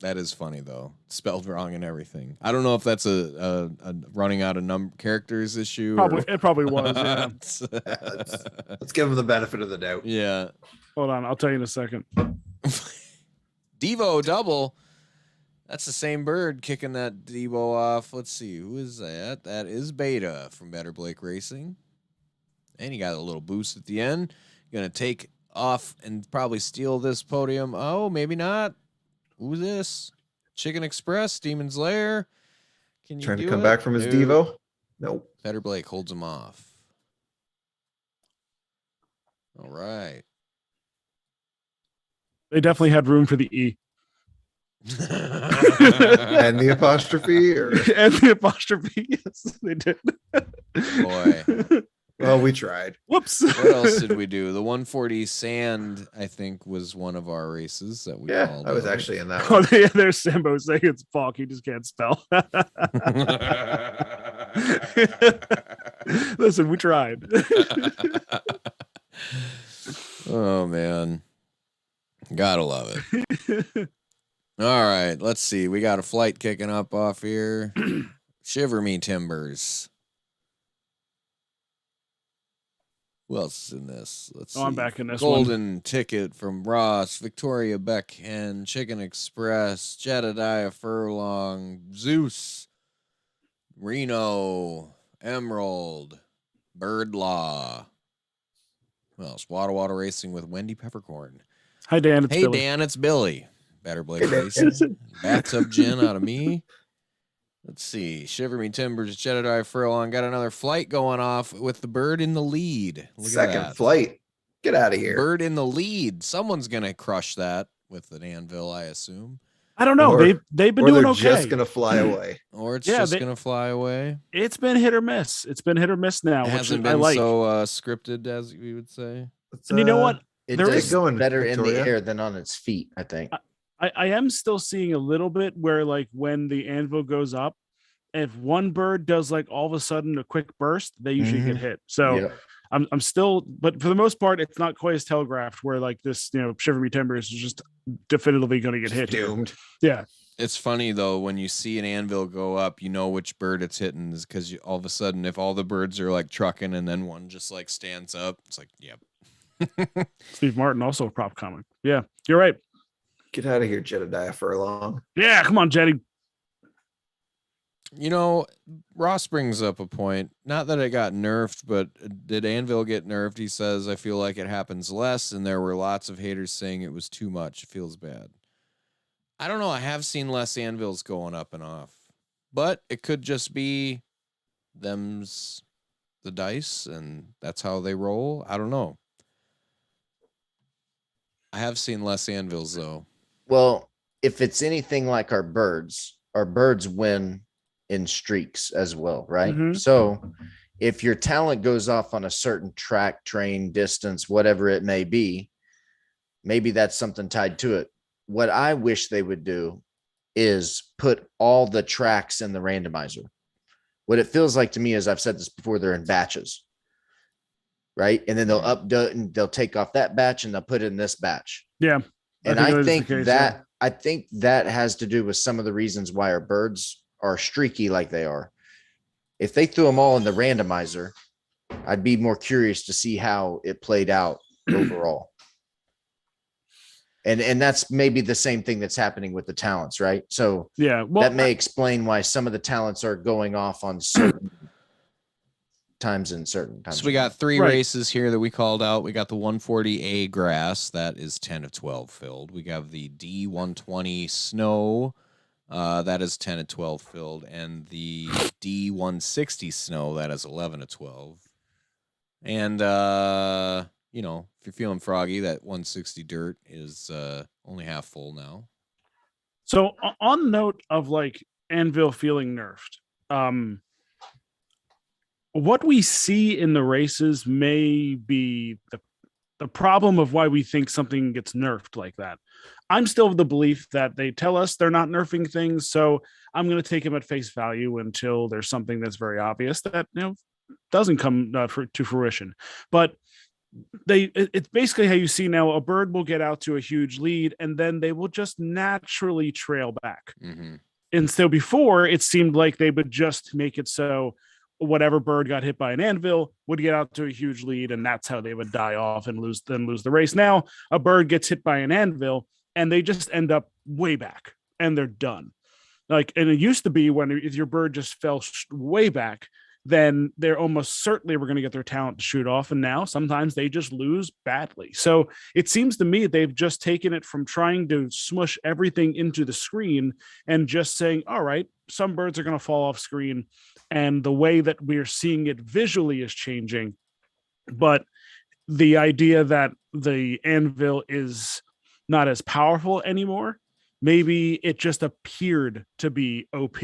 That is funny though. Spelled wrong and everything. I don't know if that's a running out of characters issue. It probably was. Yeah. Let's give him the benefit of the doubt. Yeah. Hold on, I'll tell you in a second. Devo double. That's the same bird kicking that Devo off. Let's see. Who is that? That is Beta from Better Blake Racing. And he got a little boost at the end. Going to take off and probably steal this podium. Oh, maybe not. Who's this? Chicken Express, Demon's Lair. Can you Trying to do come it? back from his No. Devo? Nope. Better Blake holds him off. All right. They definitely had room for the E. And the apostrophe? Or... And the apostrophe. Yes, they did. Boy. Well, we tried. Whoops. What else did we do? The 140 Sand, I think, was one of our races that we Yeah, called. I was out. actually in that Oh, one. yeah, there's Sambo saying it's BAWK. He just can't spell. Listen, we tried. Oh, man. Gotta love it. All right, let's see. We got a flight kicking up off here. Shiver me timbers. Who else is in this? Let's see. I'm back in this one. Golden Ticket from Ross, Victoria Beckhen, Chicken Express, Jedediah Furlong, Zeus, Reno, Emerald, Bird Law. Who else? Water Racing with Wendy Peppercorn. Hi, Dan. It's Hey, Billy. Dan, it's Billy. Better Blake Hey, Dan. Racing. Bathtub Gin out of me. Let's see. Shiver Me Timbers, Jedediah Furlong. Got another flight going off with the bird in the lead. Look at Second that. flight. Get out of here. Bird in the lead. Someone's going to crush that with an anvil, I assume. I don't know. Or- They've been Or doing they're okay. just gonna fly away. Or it's Yeah, just they- going to fly away. It's been hit or miss. It's been hit or miss now, It which hasn't I been like. so scripted, as we would say. And you know what? It There does is- going, better in Victoria. the air than on its feet, I think. I am still seeing a little bit where, like, when the anvil goes up, if one bird does like all of a sudden a quick burst, they usually get hit. So Yep. I'm still, but for the most part, it's not quite as telegraphed where like this, Shiver Me Timbers is just definitively going to get hit. here. Doomed. Yeah. It's funny though when you see an anvil go up, you know which bird it's hitting, is because all of a sudden, if all the birds are like trucking and then one just like stands up, it's like, yep. Steve Martin, also a prop comic. Yeah, you're right. Get out of here, Jedediah Furlong. Yeah, come on, Jetty. You know, Ross brings up a point. Not that it got nerfed, but did Anvil get nerfed? He says, I feel like it happens less, and there were lots of haters saying it was too much. It feels bad. I don't know. I have seen less Anvils going up and off, but it could just be them's the dice, and that's how they roll. I don't know. I have seen less Anvils, though. Well, if it's anything like our birds win in streaks as well, right? Mhm. So if your talent goes off on a certain track, train, distance, whatever it may be, maybe that's something tied to it. What I wish they would do is put all the tracks in the randomizer. What it feels like to me is, I've said this before, they're in batches, right? And then they'll update and they'll take off that batch and they'll put it in this batch. Yeah. And I I think think that has to do with some of the reasons why our birds are streaky like they are. If they threw them all in the randomizer, I'd be more curious to see how it played out overall. And that's maybe the same thing that's happening with the talents, right? So Yeah. Well, that may explain why some of the talents are going off on certain times and certain times. So we got 3 Right. races here that we called out. We got the 140A grass, that is 10 of 12 filled. We have the D120 snow, that is 10 of 12 filled, and the D160 snow, that is 11 of 12. And you know, if you're feeling froggy, that 160 dirt is only half full now. so on the note of like Anvil feeling nerfed, what we see in the races may be the problem of why we think something gets nerfed like that. I'm still of the belief that they tell us they're not nerfing things, so I'm going to take them at face value until there's something that's very obvious that doesn't come to fruition. But it's basically how you see now: a bird will get out to a huge lead, and then they will just naturally trail back. Mm-hmm. And so before, it seemed like they would just make it so whatever bird got hit by an anvil would get out to a huge lead, and that's how they would die off and lose the race. Now a bird gets hit by an anvil and they just end up way back and they're done. Like, and it used to be if your bird just fell way back, then they're almost certainly were going to get their talent to shoot off. And now sometimes they just lose badly. So it seems to me they've just taken it from trying to smush everything into the screen and just saying, all right, some birds are going to fall off screen. And the way that we're seeing it visually is changing. But the idea that the anvil is not as powerful anymore, maybe it just appeared to be OP.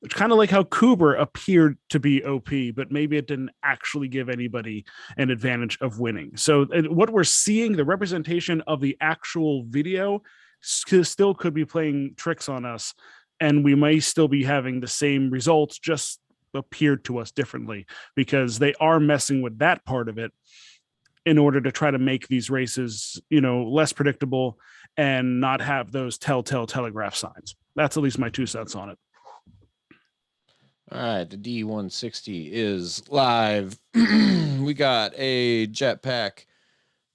It's kind of like how Kuber appeared to be OP, but maybe it didn't actually give anybody an advantage of winning. So what we're seeing, the representation of the actual video still could be playing tricks on us, and we may still be having the same results, just appeared to us differently, because they are messing with that part of it in order to try to make these races, less predictable and not have those telltale telegraph signs. That's at least my 2 cents on it. All right, the D160 is live. We got a Jetpack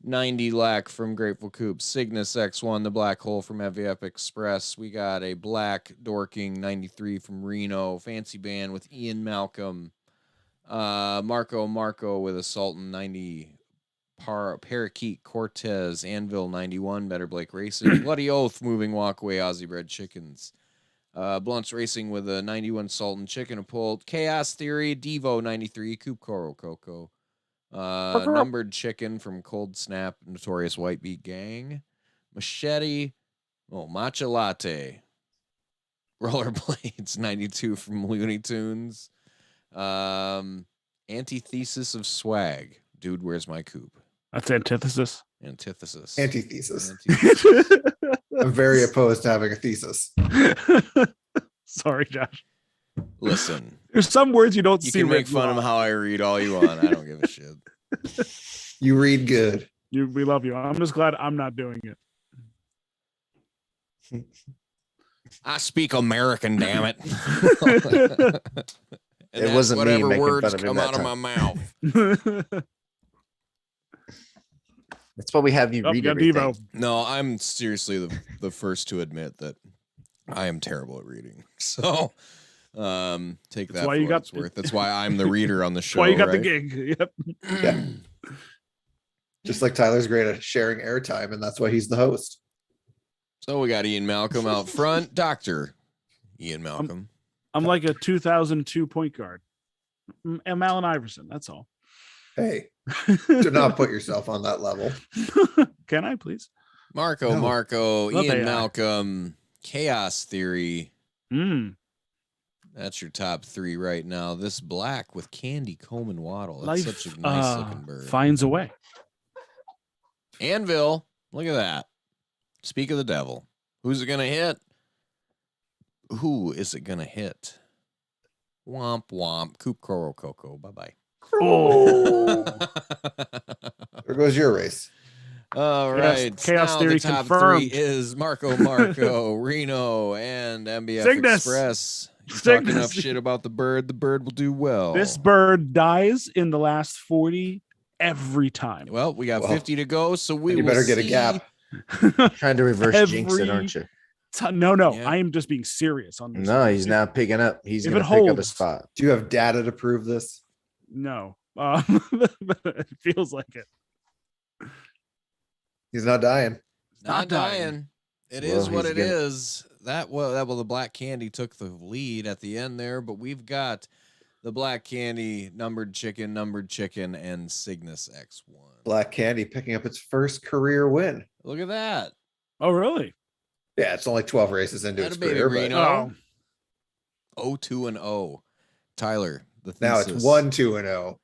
90 Lack from Grateful Coop, Cygnus X1, the Black Hole from Heavy Epic Express. We got a Black Dorking 93 from Reno, Fancy Band with Ian Malcolm, Marco with a Sultan 90, Parakeet Cortez, Anvil 91, Better Blake Racing, Bloody Oath, Moving Walkway, Aussie Bred Chickens. Blunts Racing with a 91 Sultan Chicken Pull, Chaos Theory, Devo 93, Coop Coral Coco, Numbered Chicken from Cold Snap, Notorious Whitebeat Gang, Machete, Matcha Latte, Rollerblades 92 from Looney Tunes, Antithesis of Swag, Dude, Where's My Coop? That's antithesis. Antithesis. I'm very opposed to having a thesis. Sorry, Josh. Listen, there's some words you don't see. You can make fun of how I read all you want. I don't give a shit. You read good. We love you. I'm just glad I'm not doing it. I speak American, damn it. It wasn't me whatever making words fun of him come that out of time. my mouth. That's why we have you read everything. Devo. No, I'm seriously the first to admit that I am terrible at reading. So Take That's that why for you what got- it's worth. That's why I'm the reader on the show. That's why you got the right? gig. Yep. Yeah. Just like Tyler's great at sharing airtime, and that's why he's the host. So we got Ian Malcolm out front, Dr. Ian Malcolm. I'm like a 2002 point guard. I'm Allen Iverson. That's all. Hey, do not put yourself on that level. Can I please? Marco, Love Ian AI. Malcolm, Chaos Theory. Mm. That's your top 3 right now. This black with Candy Comb and Waddle. That's Life such a nice looking bird. finds a way. Anvil, look at that. Speak of the devil. Who's it gonna hit? Who is it gonna hit? Womp womp. Coop Coco. Bye-bye. Oh, There goes your race. All Yes, right. Chaos now Theory the top confirmed. 3 is Marco, Reno, and MBF Cygnus. Express. You talk Cygnus. enough shit about the bird will do well. this bird dies in the last 40 every time. Well, we got Well, 50 to go, so we You will better get a see. gap. Trying to reverse jinx it, Every aren't you? No, Yeah. I am just being serious on this. No, he's now picking up. He's if going it to pick up a holds- spot. Do you have data to prove this? No, it feels like it. He's not dying. Not Not dying. dying. It Well, is what he's it gonna- is. The black candy took the lead at the end there, but we've got the black candy, numbered chicken, and Cygnus X1. Black Candy picking up its first career win. Look at that. Oh, really? Yeah, it's only 12 races into That its a baby career, but Reno. Oh, 0-2-0. Tyler, the thesis. now it's 1-2-0.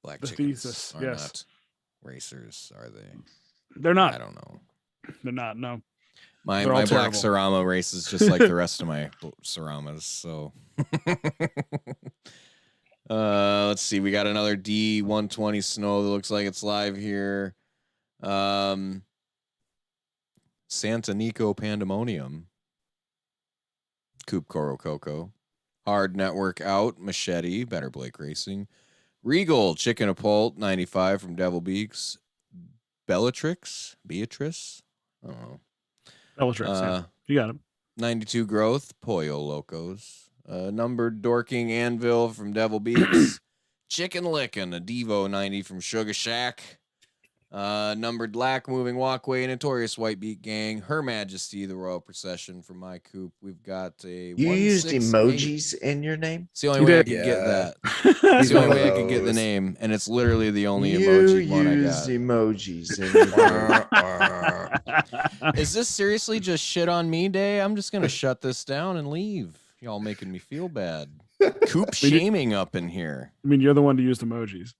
Black The chickens thesis, are yes. not racers, are they? they're I not. don't know. They're not. No. My They're all black terrible. Sarama races just like the rest of my Saramas. So let's see. We got another D120 snow that looks like it's live here. Santa Nico Pandemonium. Coop Coco. Hard Network out. Machete. Better Blake Racing. Regal. Chicken a Pult. 95 from Devil Beaks. Bellatrix. Beatrice. I don't know. Bellatrix. Yeah. You got him. 92 Growth, Pollo Locos. Numbered Dorking Anvil from Devil Beaks. Chicken Lickin', a Devo 90 from Sugar Shack. Numbered Lack Moving Walkway, Notorious White Beat Gang. Her Majesty, the Royal Procession from my coop. We've got a You used 168. emojis in your name? It's the only You way I did. could get Yeah. that. He's It's the only one way of I could get the those. name, and it's literally the only you emoji one I use got. emojis in your name. Is this seriously just shit on me day? I'm just gonna shut this down and leave. Y'all making me feel bad. Coop shaming up in here. I mean, you're the one to use emojis.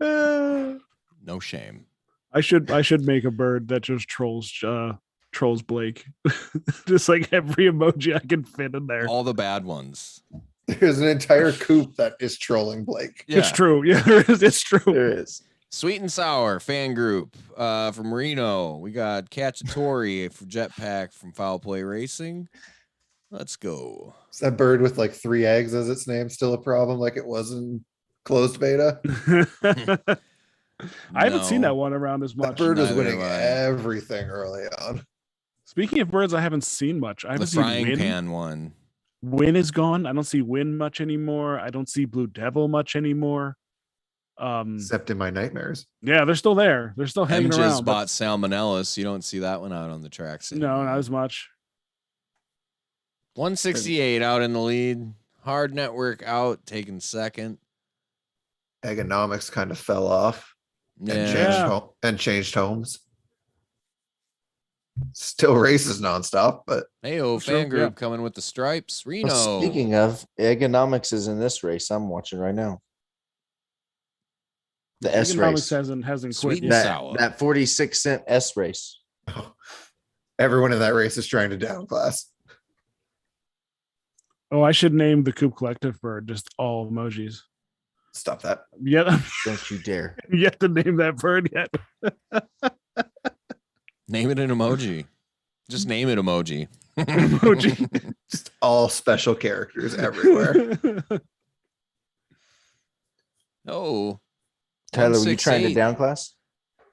No shame. I should make a bird that just trolls Blake. Just like every emoji I can fit in there. All the bad ones. There's an entire coop that is trolling Blake. It's true. Yeah, it's true. There is. Sweet and Sour fan group from Reno. We got Cacciatore for Jetpack from Foul Play Racing. Let's go. Is that bird with like 3 eggs as its name still a problem like it was in closed beta? I haven't seen No. that one around as That much. bird was Neither winning have I. everything early on. Speaking of birds, I haven't seen much. I The haven't seen frying Win. pan one. Win is gone. I don't see Win much anymore. I don't see Blue Devil much anymore. Except in my nightmares. Yeah, they're still there. They're still hanging MJ's around. but- bought Salmonellas. You don't see that one out on the tracks. No, anymore. not as much. 168 out in the lead. Hard Network out, taking second. Economics kind of fell off and Yeah. changed homes. Still races nonstop, but Heyo, Sure, fan group coming with the stripes. Reno. Well, speaking of, economics is in this race I'm watching right now. The S Economics race. hasn't Sweet quit and yet. sour. That 46-cent S race. everyone in that race is trying to downclass. Oh, I should name the Coop Collective bird just all emojis. Stop that. Yeah, Don't you dare. yet to name that bird yet. Name it an emoji. Just name it emoji. Emoji. Just all special characters everywhere. Oh, Tyler, were you trying to 168. down class?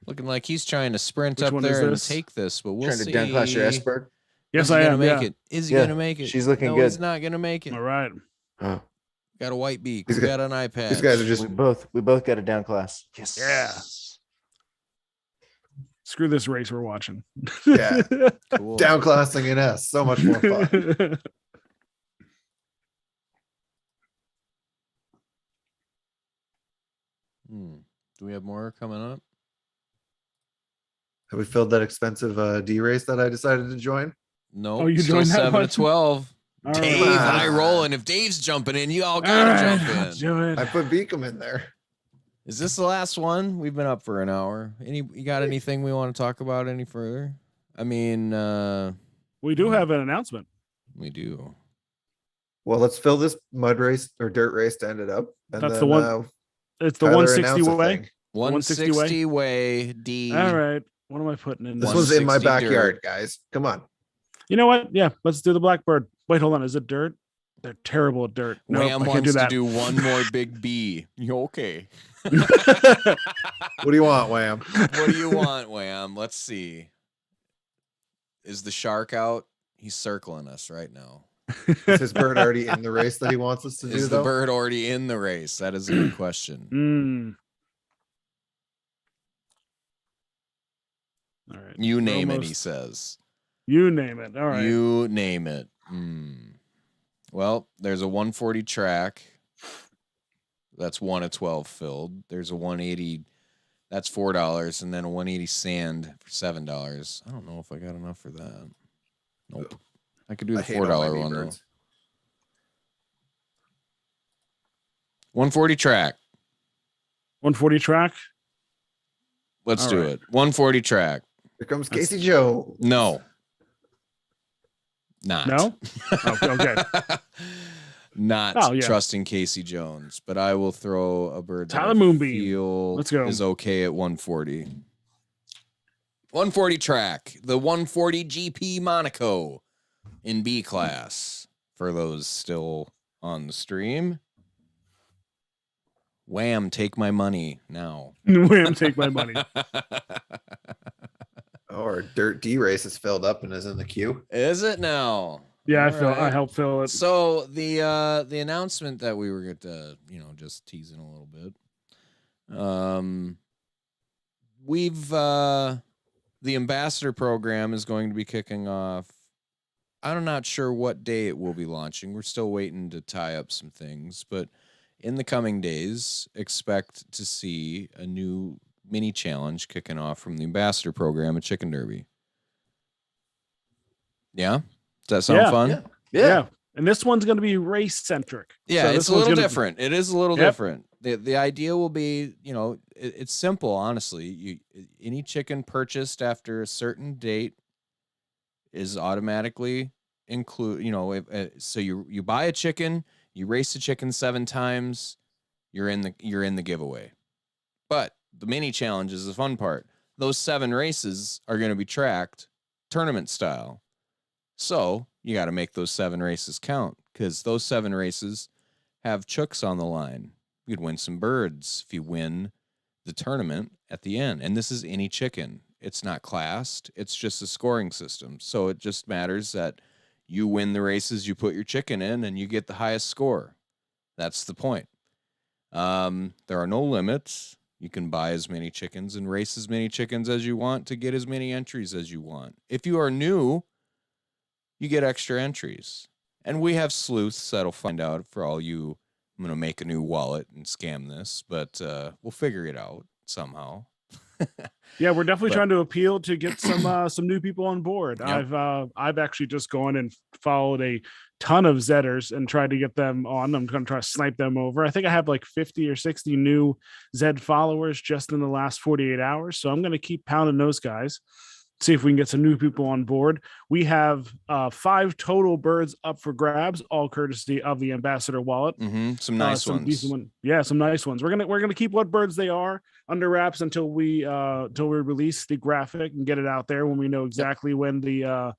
looking like he's trying to sprint Which up one is there and this? take this, but we'll Trying see. to down class your S bird? Yes, Is he I gonna am. make Yeah. it? Is he Yeah, gonna make it? she's looking no, good. He's not gonna make it. All right. Oh, Got a white beak. These We guys- got an iPad. these guys are just We both got a down class. Yes. Yeah. Screw this race we're watching. Yeah. cool. downclassing in S. So much more fun. Do we have more coming up? Have we filled that expensive D race that I decided to join? No. Oh, you still joined that 7 one? to 12. All Dave, right. high rolling. If Dave's jumping in, you all All gotta right, jump let's in. do it. I put Beacom in there. Is this the last one? We've been up for an hour. You got anything we want to talk about any further? I mean, We do have an announcement. we do. Well, let's fill this mud race or dirt race to end it up. And That's then, the one- It's the Tyler 160 announce a way. thing. 160 way D. All right. What am I putting in? This this? one's in my 160 backyard, dirt. guys. Come on. You know what? Yeah, let's do the Blackbird. Wait, hold on. Is it dirt? They're terrible at dirt. No, Wham I can't wants do to that. do one more big B. You okay? What do you want, Wham? What do you want, Wham? Let's see. Is the shark out? He's circling us right now. Is his bird already in the race that he wants us to do, Is the though? bird already in the race? That is a good question. All right. You name it, he Almost- says. You name it. All right. You name it. Well, there's a 140 track. That's 1 of 12 filled. There's a 180. That's $4, and then a 180 sand for $7. I don't know if I got enough for that. Nope. I could do the I hate all my $4 one though. birds. 140 track. 140 track. Let's All do right. it. 140 track. Here comes Casey Joe. No. Not. No? Oh, okay. Not Oh, yeah. trusting Casey Jones, but I will throw a bird that Tyler I Moonbeam. feel Let's go. is okay at 140. 140 track, the 140 GP Monaco in B class. For those still on the stream, Wham! Take my money now. Wham! Take my money. Oh, our dirt D race is filled up and is in the queue. Is it now? Yeah, All I right. helped fill it. So the announcement that we were going to, just teasing a little bit. We've the ambassador program is going to be kicking off. I'm not sure what day it will be launching. We're still waiting to tie up some things, but in the coming days, expect to see a new mini challenge kicking off from the ambassador program at Chicken Derby. Yeah? Does that sound Yeah. fun? Yeah. And this one's going to be race centric. Yeah, it's a little different. It is a little Yep. different. The idea will be, it's simple, honestly. Any chicken purchased after a certain date is automatically so you buy a chicken, you race the chicken 7 times, you're in the giveaway. But the mini challenge is the fun part. Those 7 races are going to be tracked tournament style. So you got to make those 7 races count, because those 7 races have chooks on the line. You could win some birds if you win the tournament at the end. And this is any chicken. It's not classed. It's just a scoring system. So it just matters that you win the races you put your chicken in and you get the highest score. That's the point. There are no limits. You can buy as many chickens and race as many chickens as you want to get as many entries as you want. If you are new, you get extra entries. And we have sleuths that'll find out for all you. I'm going to make a new wallet and scam this, but we'll figure it out somehow. Yeah, we're definitely trying to appeal to get some new people on board. Yep. I've actually just gone and followed a ton of Zedders and tried to get them on. I'm going to try to snipe them over. I think I have like 50 or 60 new Zed followers just in the last 48 hours. So I'm going to keep pounding those guys. See if we can get some new people on board. We have 5 total birds up for grabs, all courtesy of the ambassador wallet. Some nice ones. Decent yeah, some nice ones. We're gonna keep what birds they are under wraps until we release the graphic and get it out there when we know exactly when the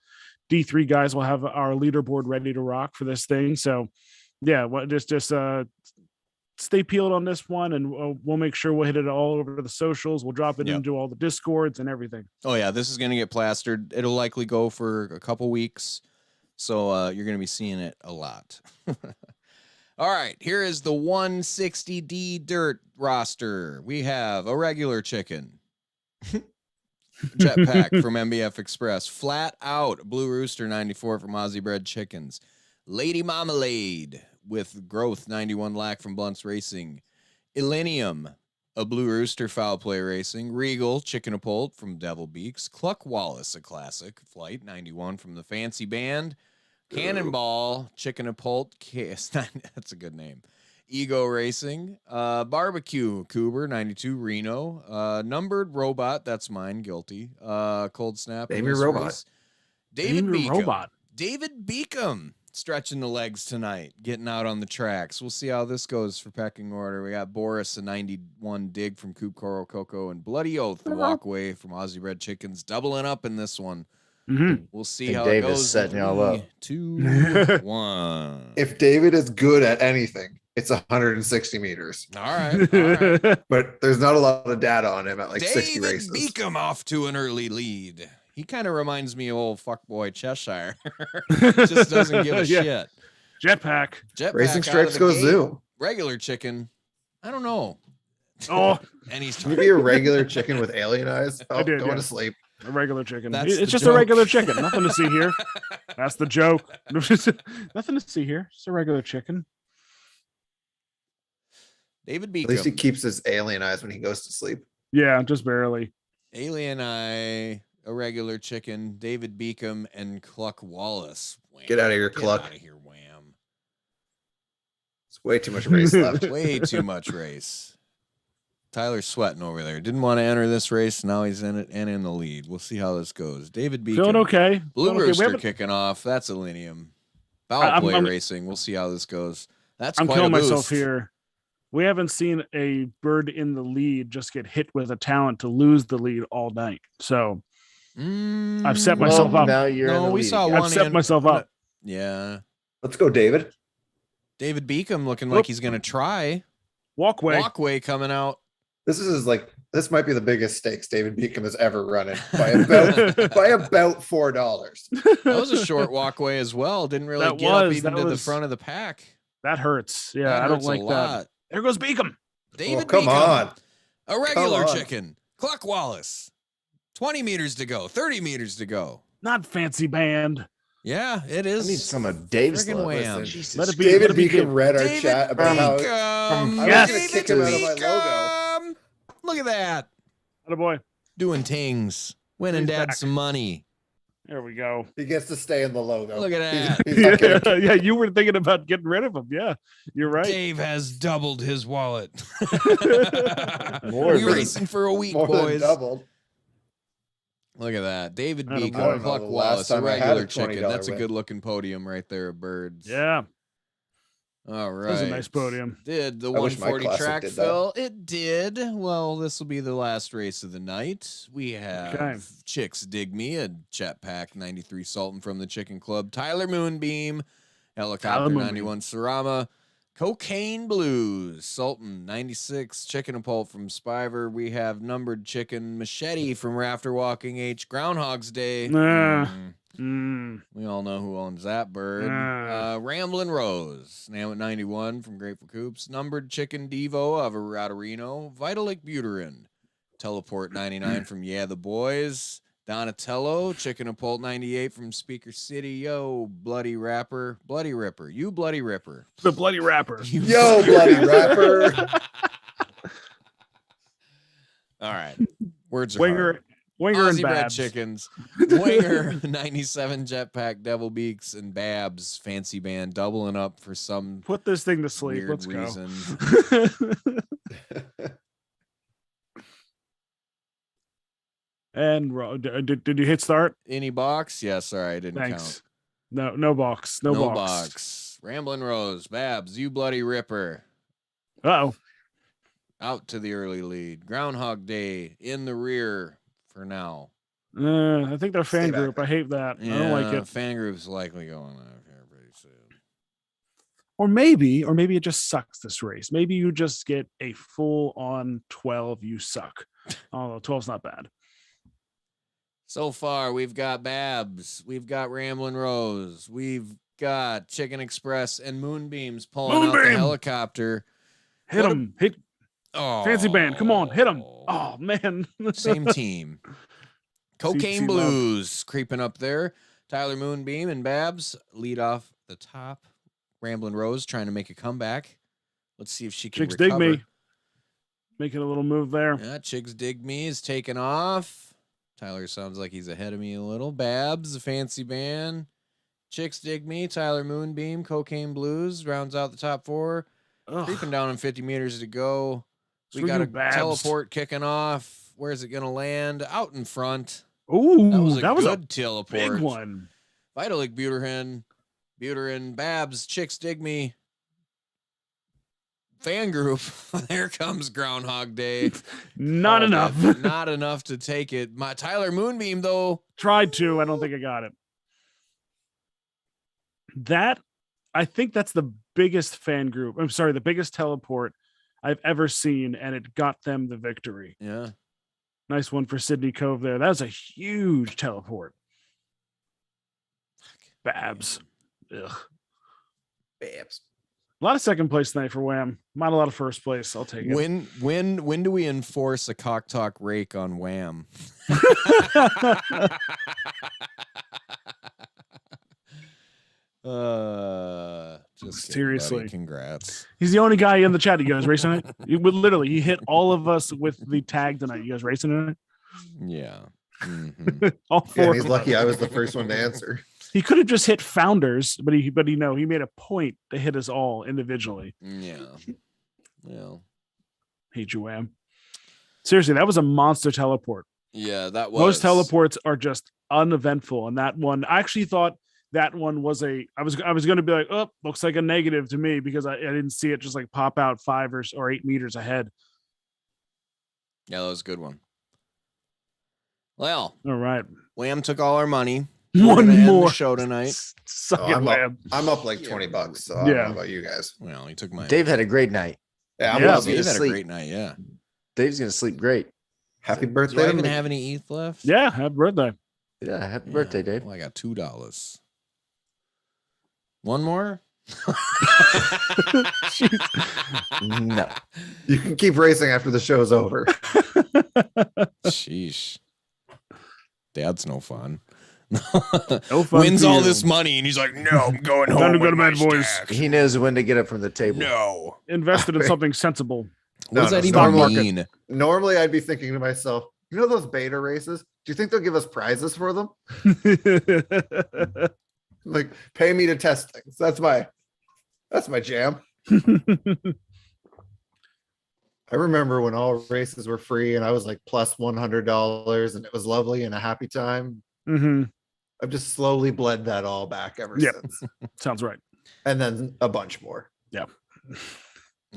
D3 guys will have our leaderboard ready to rock for this thing. So yeah, just stay peeled on this one, and we'll make sure we'll hit it all over the socials. We'll drop it into all the Discords and everything. Oh yeah, this is going to get plastered. It'll likely go for a couple weeks, so you're going to be seeing it a lot. All right, here is the 160D dirt roster. We have a regular chicken, Jetpack from MBF Express, Flat Out, Blue Rooster 94 from Aussie Bread Chickens, Lady Marmalade with Growth 91 Lack from Blunts Racing, Illenium, a Blue Rooster Foul Play Racing, Regal Chicken a Poult from Devil Beaks, Cluck Wallace, a classic, Flight 91 from the Fancy Band, Cannonball Chicken a Poult, that's a good name, Ego Racing, Barbecue Coober 92 Reno, Numbered Robot, that's mine, guilty, Cold Snap, Baby Robot, David Baby Beacom, Robot. David Beacom stretching the legs tonight, getting out on the tracks. We'll see how this goes for pecking order. We got Boris, a 91 dig from Coop Coral Coco, and Bloody Oath, the walkway from Aussie Red Chickens, doubling up in this one. We'll see how Dave it goes. is setting y'all up. 2, 1. If David is good at anything, it's 160 meters. All right. But there's not a lot of data on him at like 60 David races. Beacom off to an early lead. He kind of reminds me of old fuckboy Cheshire. Just doesn't give a shit. Jetpack. Racing Stripes go Zoom. Regular chicken. I don't know. Oh, And he's Can you be a regular chicken with alien eyes? Oh, did, going yeah. to sleep. a regular chicken. That's It's the just joke. a regular chicken. Nothing to see here. That's the joke. Nothing to see here. Just a regular chicken. David At least he Beacom. keeps his alien eyes when he goes to sleep. Yeah, just barely. Alien Eye, a regular chicken, David Beacom, and Cluck Wallace. Wham. Get out of here, Get Cluck. out of here, wham. It's way too much race left. Way too much race. Tyler's sweating over there. Didn't want to enter this race. Now he's in it and in the lead. We'll see how this goes. David Beacom. Feeling okay. Blue Feeling okay. We Rooster haven't- kicking off. That's Illenium. Foul I'm- play I'm- racing. We'll see how this goes. That's I'm quite killing a myself boost. here. We haven't seen a bird in the lead just get hit with a talent to lose the lead all night. So I've set myself up. Now you're in No, the we lead saw again. I've one set in- myself up. Yeah. Let's go, David. David Beacom looking Whoop. like he's going to try. Walkway. Walkway coming out. This might be the biggest stakes David Beacom has ever run in by about $4. That was a short walkway as well. Didn't really That get up was- even that to the was- front of the pack. That hurts. Yeah, That I don't hurts a like that. lot. There goes Beacom. David Come Beacom, on. a regular on. chicken. Cluck Wallace. 20 meters to go. 30 meters to go. Not fancy band. Yeah, it I is. need some of Dave's Friggin' love. wham. Listen, Jesus Let it be- Christ. David be Beacom read our David chat about how Beacom. I Yes. was going to kick him out of my logo. Beacom. Look at that. Atta boy. Doing tings. Winning He's dad back. some money. There we go. He gets to stay in the logo. Look at He's- that. he's not gonna- Yeah, you were thinking about getting rid of him. Yeah, you're right. Dave has doubled his wallet. More we than- racing for a week, more than boys. doubled. Look at that. David Atta boy. Beacom, I don't know Cluck the last Wallace, a time I had a regular $20 chicken. That's a win. good looking podium right there of birds. Yeah, All that right. was a nice podium. Did the I wish my 140 classic track did that. fill? It did. Well, this will be the last race of the night. We have Okay. Chicks Dig Me, a Jetpack 93 Sultan from the Chicken Club, Tyler Moonbeam, Helicopter Tyler Moonbeam. 91 Sarama, Cocaine Blues, Sultan 96, Chicken and Pulp from Spiver. We have Numbered Chicken, Machete from Rafter Walking H, Groundhog's Day. Nah. Mm. We all know who owns that bird. Ramblin' Rose, now at 91 from Grateful Coops. Numbered Chicken Devo of Reno. Vitalic Buterin. Teleport 99 from Yeah the Boys. Donatello, Chicken and Pult 98 from Speaker City. Yo, Bloody Rapper. Bloody Ripper. You Bloody Ripper. The bloody rapper. You Yo, bloody rapper. All right. Words are Winger, hard. Winger and Aussie Bread Babs. Chickens, Winger 97 Jetpack, Devil Beaks, and Babs Fancy Band doubling up for some Put this thing to sleep. weird Let's reason. go. And did you hit start? Any box? Yes, all right, didn't Thanks. count. No box. No box. box. Ramblin' Rose, Babs, you bloody ripper. Uh-oh. Out to the early lead. Groundhog Day in the rear for now. I think they're fan back group. there. I hate that. Yeah, I don't like it. Fan group's likely going out here pretty soon. Or maybe it just sucks this race. Maybe you just get a full on 12. You suck. Although 12's not bad. So far, we've got Babs, we've got Ramblin' Rose, we've got Chicken Express and Moonbeams pulling out the helicopter. Hit him. Hit. Oh, Fancy band. Come on. Hit him. Oh, man. Same team. Cocaine CC Blues creeping up there. Tyler Moonbeam and Babs lead off the top. Ramblin' Rose trying to make a comeback. Let's see if she can Chicks recover. Dig Me. Making a little move there. Yeah, Chicks Dig Me is taking off. Tyler sounds like he's ahead of me a little. Babs, the Fancy Band. Chicks Dig Me, Tyler Moonbeam, Cocaine Blues rounds out the top 4. Creeping down on 50 meters to go. We got a teleport kicking off. Where's it going to land? Out in front. Ooh, that was a good teleport. Big one. Vitalik Buterin, Babs, Chicks Dig Me. Fan group. There comes Groundhog Day. Not enough. Not enough to take it. My Tyler Moonbeam, though. Tried to. I don't think I got it. I think that's the biggest fan group. I'm sorry, the biggest teleport I've ever seen, and it got them the victory. Yeah. Nice one for Sydney Cove there. That was a huge teleport. Babs. Ugh. Babs. A lot of second place tonight for Wham. Not a lot of first place. I'll take it. When do we enforce a cock talk rake on Wham? Just seriously, kidding, congrats. He's the only guy in the chat. You guys racing tonight? He hit all of us with the tag tonight. You guys racing tonight? Yeah. Mm-hmm. All 4. Yeah, he's lucky I was the first one to answer. He could have just hit Founders, but he made a point to hit us all individually. Yeah. Well, hate you, Wham. Seriously, that was a monster teleport. Yeah, that was. Most teleports are just uneventful, and that one, I actually thought that one was I was going to be like, oh, looks like a negative to me because I didn't see it just like pop out 5 or 8 meters ahead. Yeah, that was a good one. Well, all right. Wham took all our money. One more show tonight. I'm up like $20, so I don't know about you guys. Well, he took mine. Dave had a great night. Yeah, Dave had a great night. Yeah, Dave's gonna sleep great. Happy birthday! Do I even have any ETH left? Yeah, happy birthday. Yeah, happy birthday, Dave. Well, I got $2. One more? No. You can keep racing after the show's over. Sheesh. Dad's no fun. No fun Wins all this money and he's like, no, I'm going home. Time to go to with bed, my boys. stack. He knows when to get up from the table. No. Invested in something sensible. What does that even stock mean? Normally, I'd be thinking to myself, you know those beta races? Do you think they'll give us prizes for them? Like, pay me to test things. That's my jam. I remember when all races were free and I was like plus $100 and it was lovely and a happy time. Mm-hmm. I've just slowly bled that all back ever Yep. since. Sounds right. And then a bunch more. Yeah.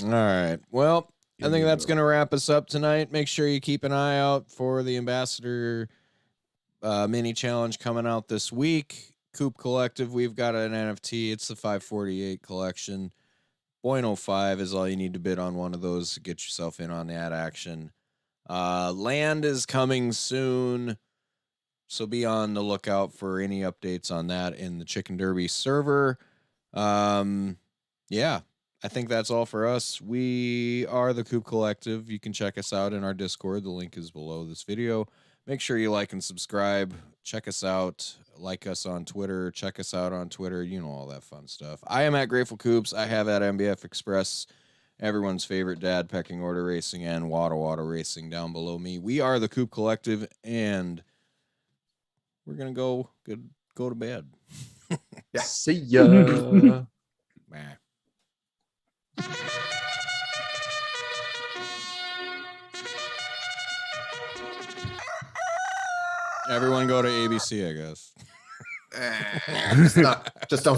All right. Well, I think that's going to wrap us up tonight. Make sure you keep an eye out for the Ambassador mini challenge coming out this week. Coop Collective, we've got an NFT. It's the 548 collection. 0.05 is all you need to bid on one of those to get yourself in on that action. Land is coming soon, so be on the lookout for any updates on that in the Chicken Derby server. Yeah, I think that's all for us. We are the Coop Collective. You can check us out in our Discord. The link is below this video. Make sure you like and subscribe. Check us out. Like us on Twitter. Check us out on Twitter. You know, all that fun stuff. I am at Grateful Coops. I have at MBF Express. Everyone's favorite dad, Pecking Order Racing, and Wada Wada Racing down below me. We are the Coop Collective, and we're going to go to bed. Yeah. See ya. Bye. Everyone go to ABC, I guess. Just don't stay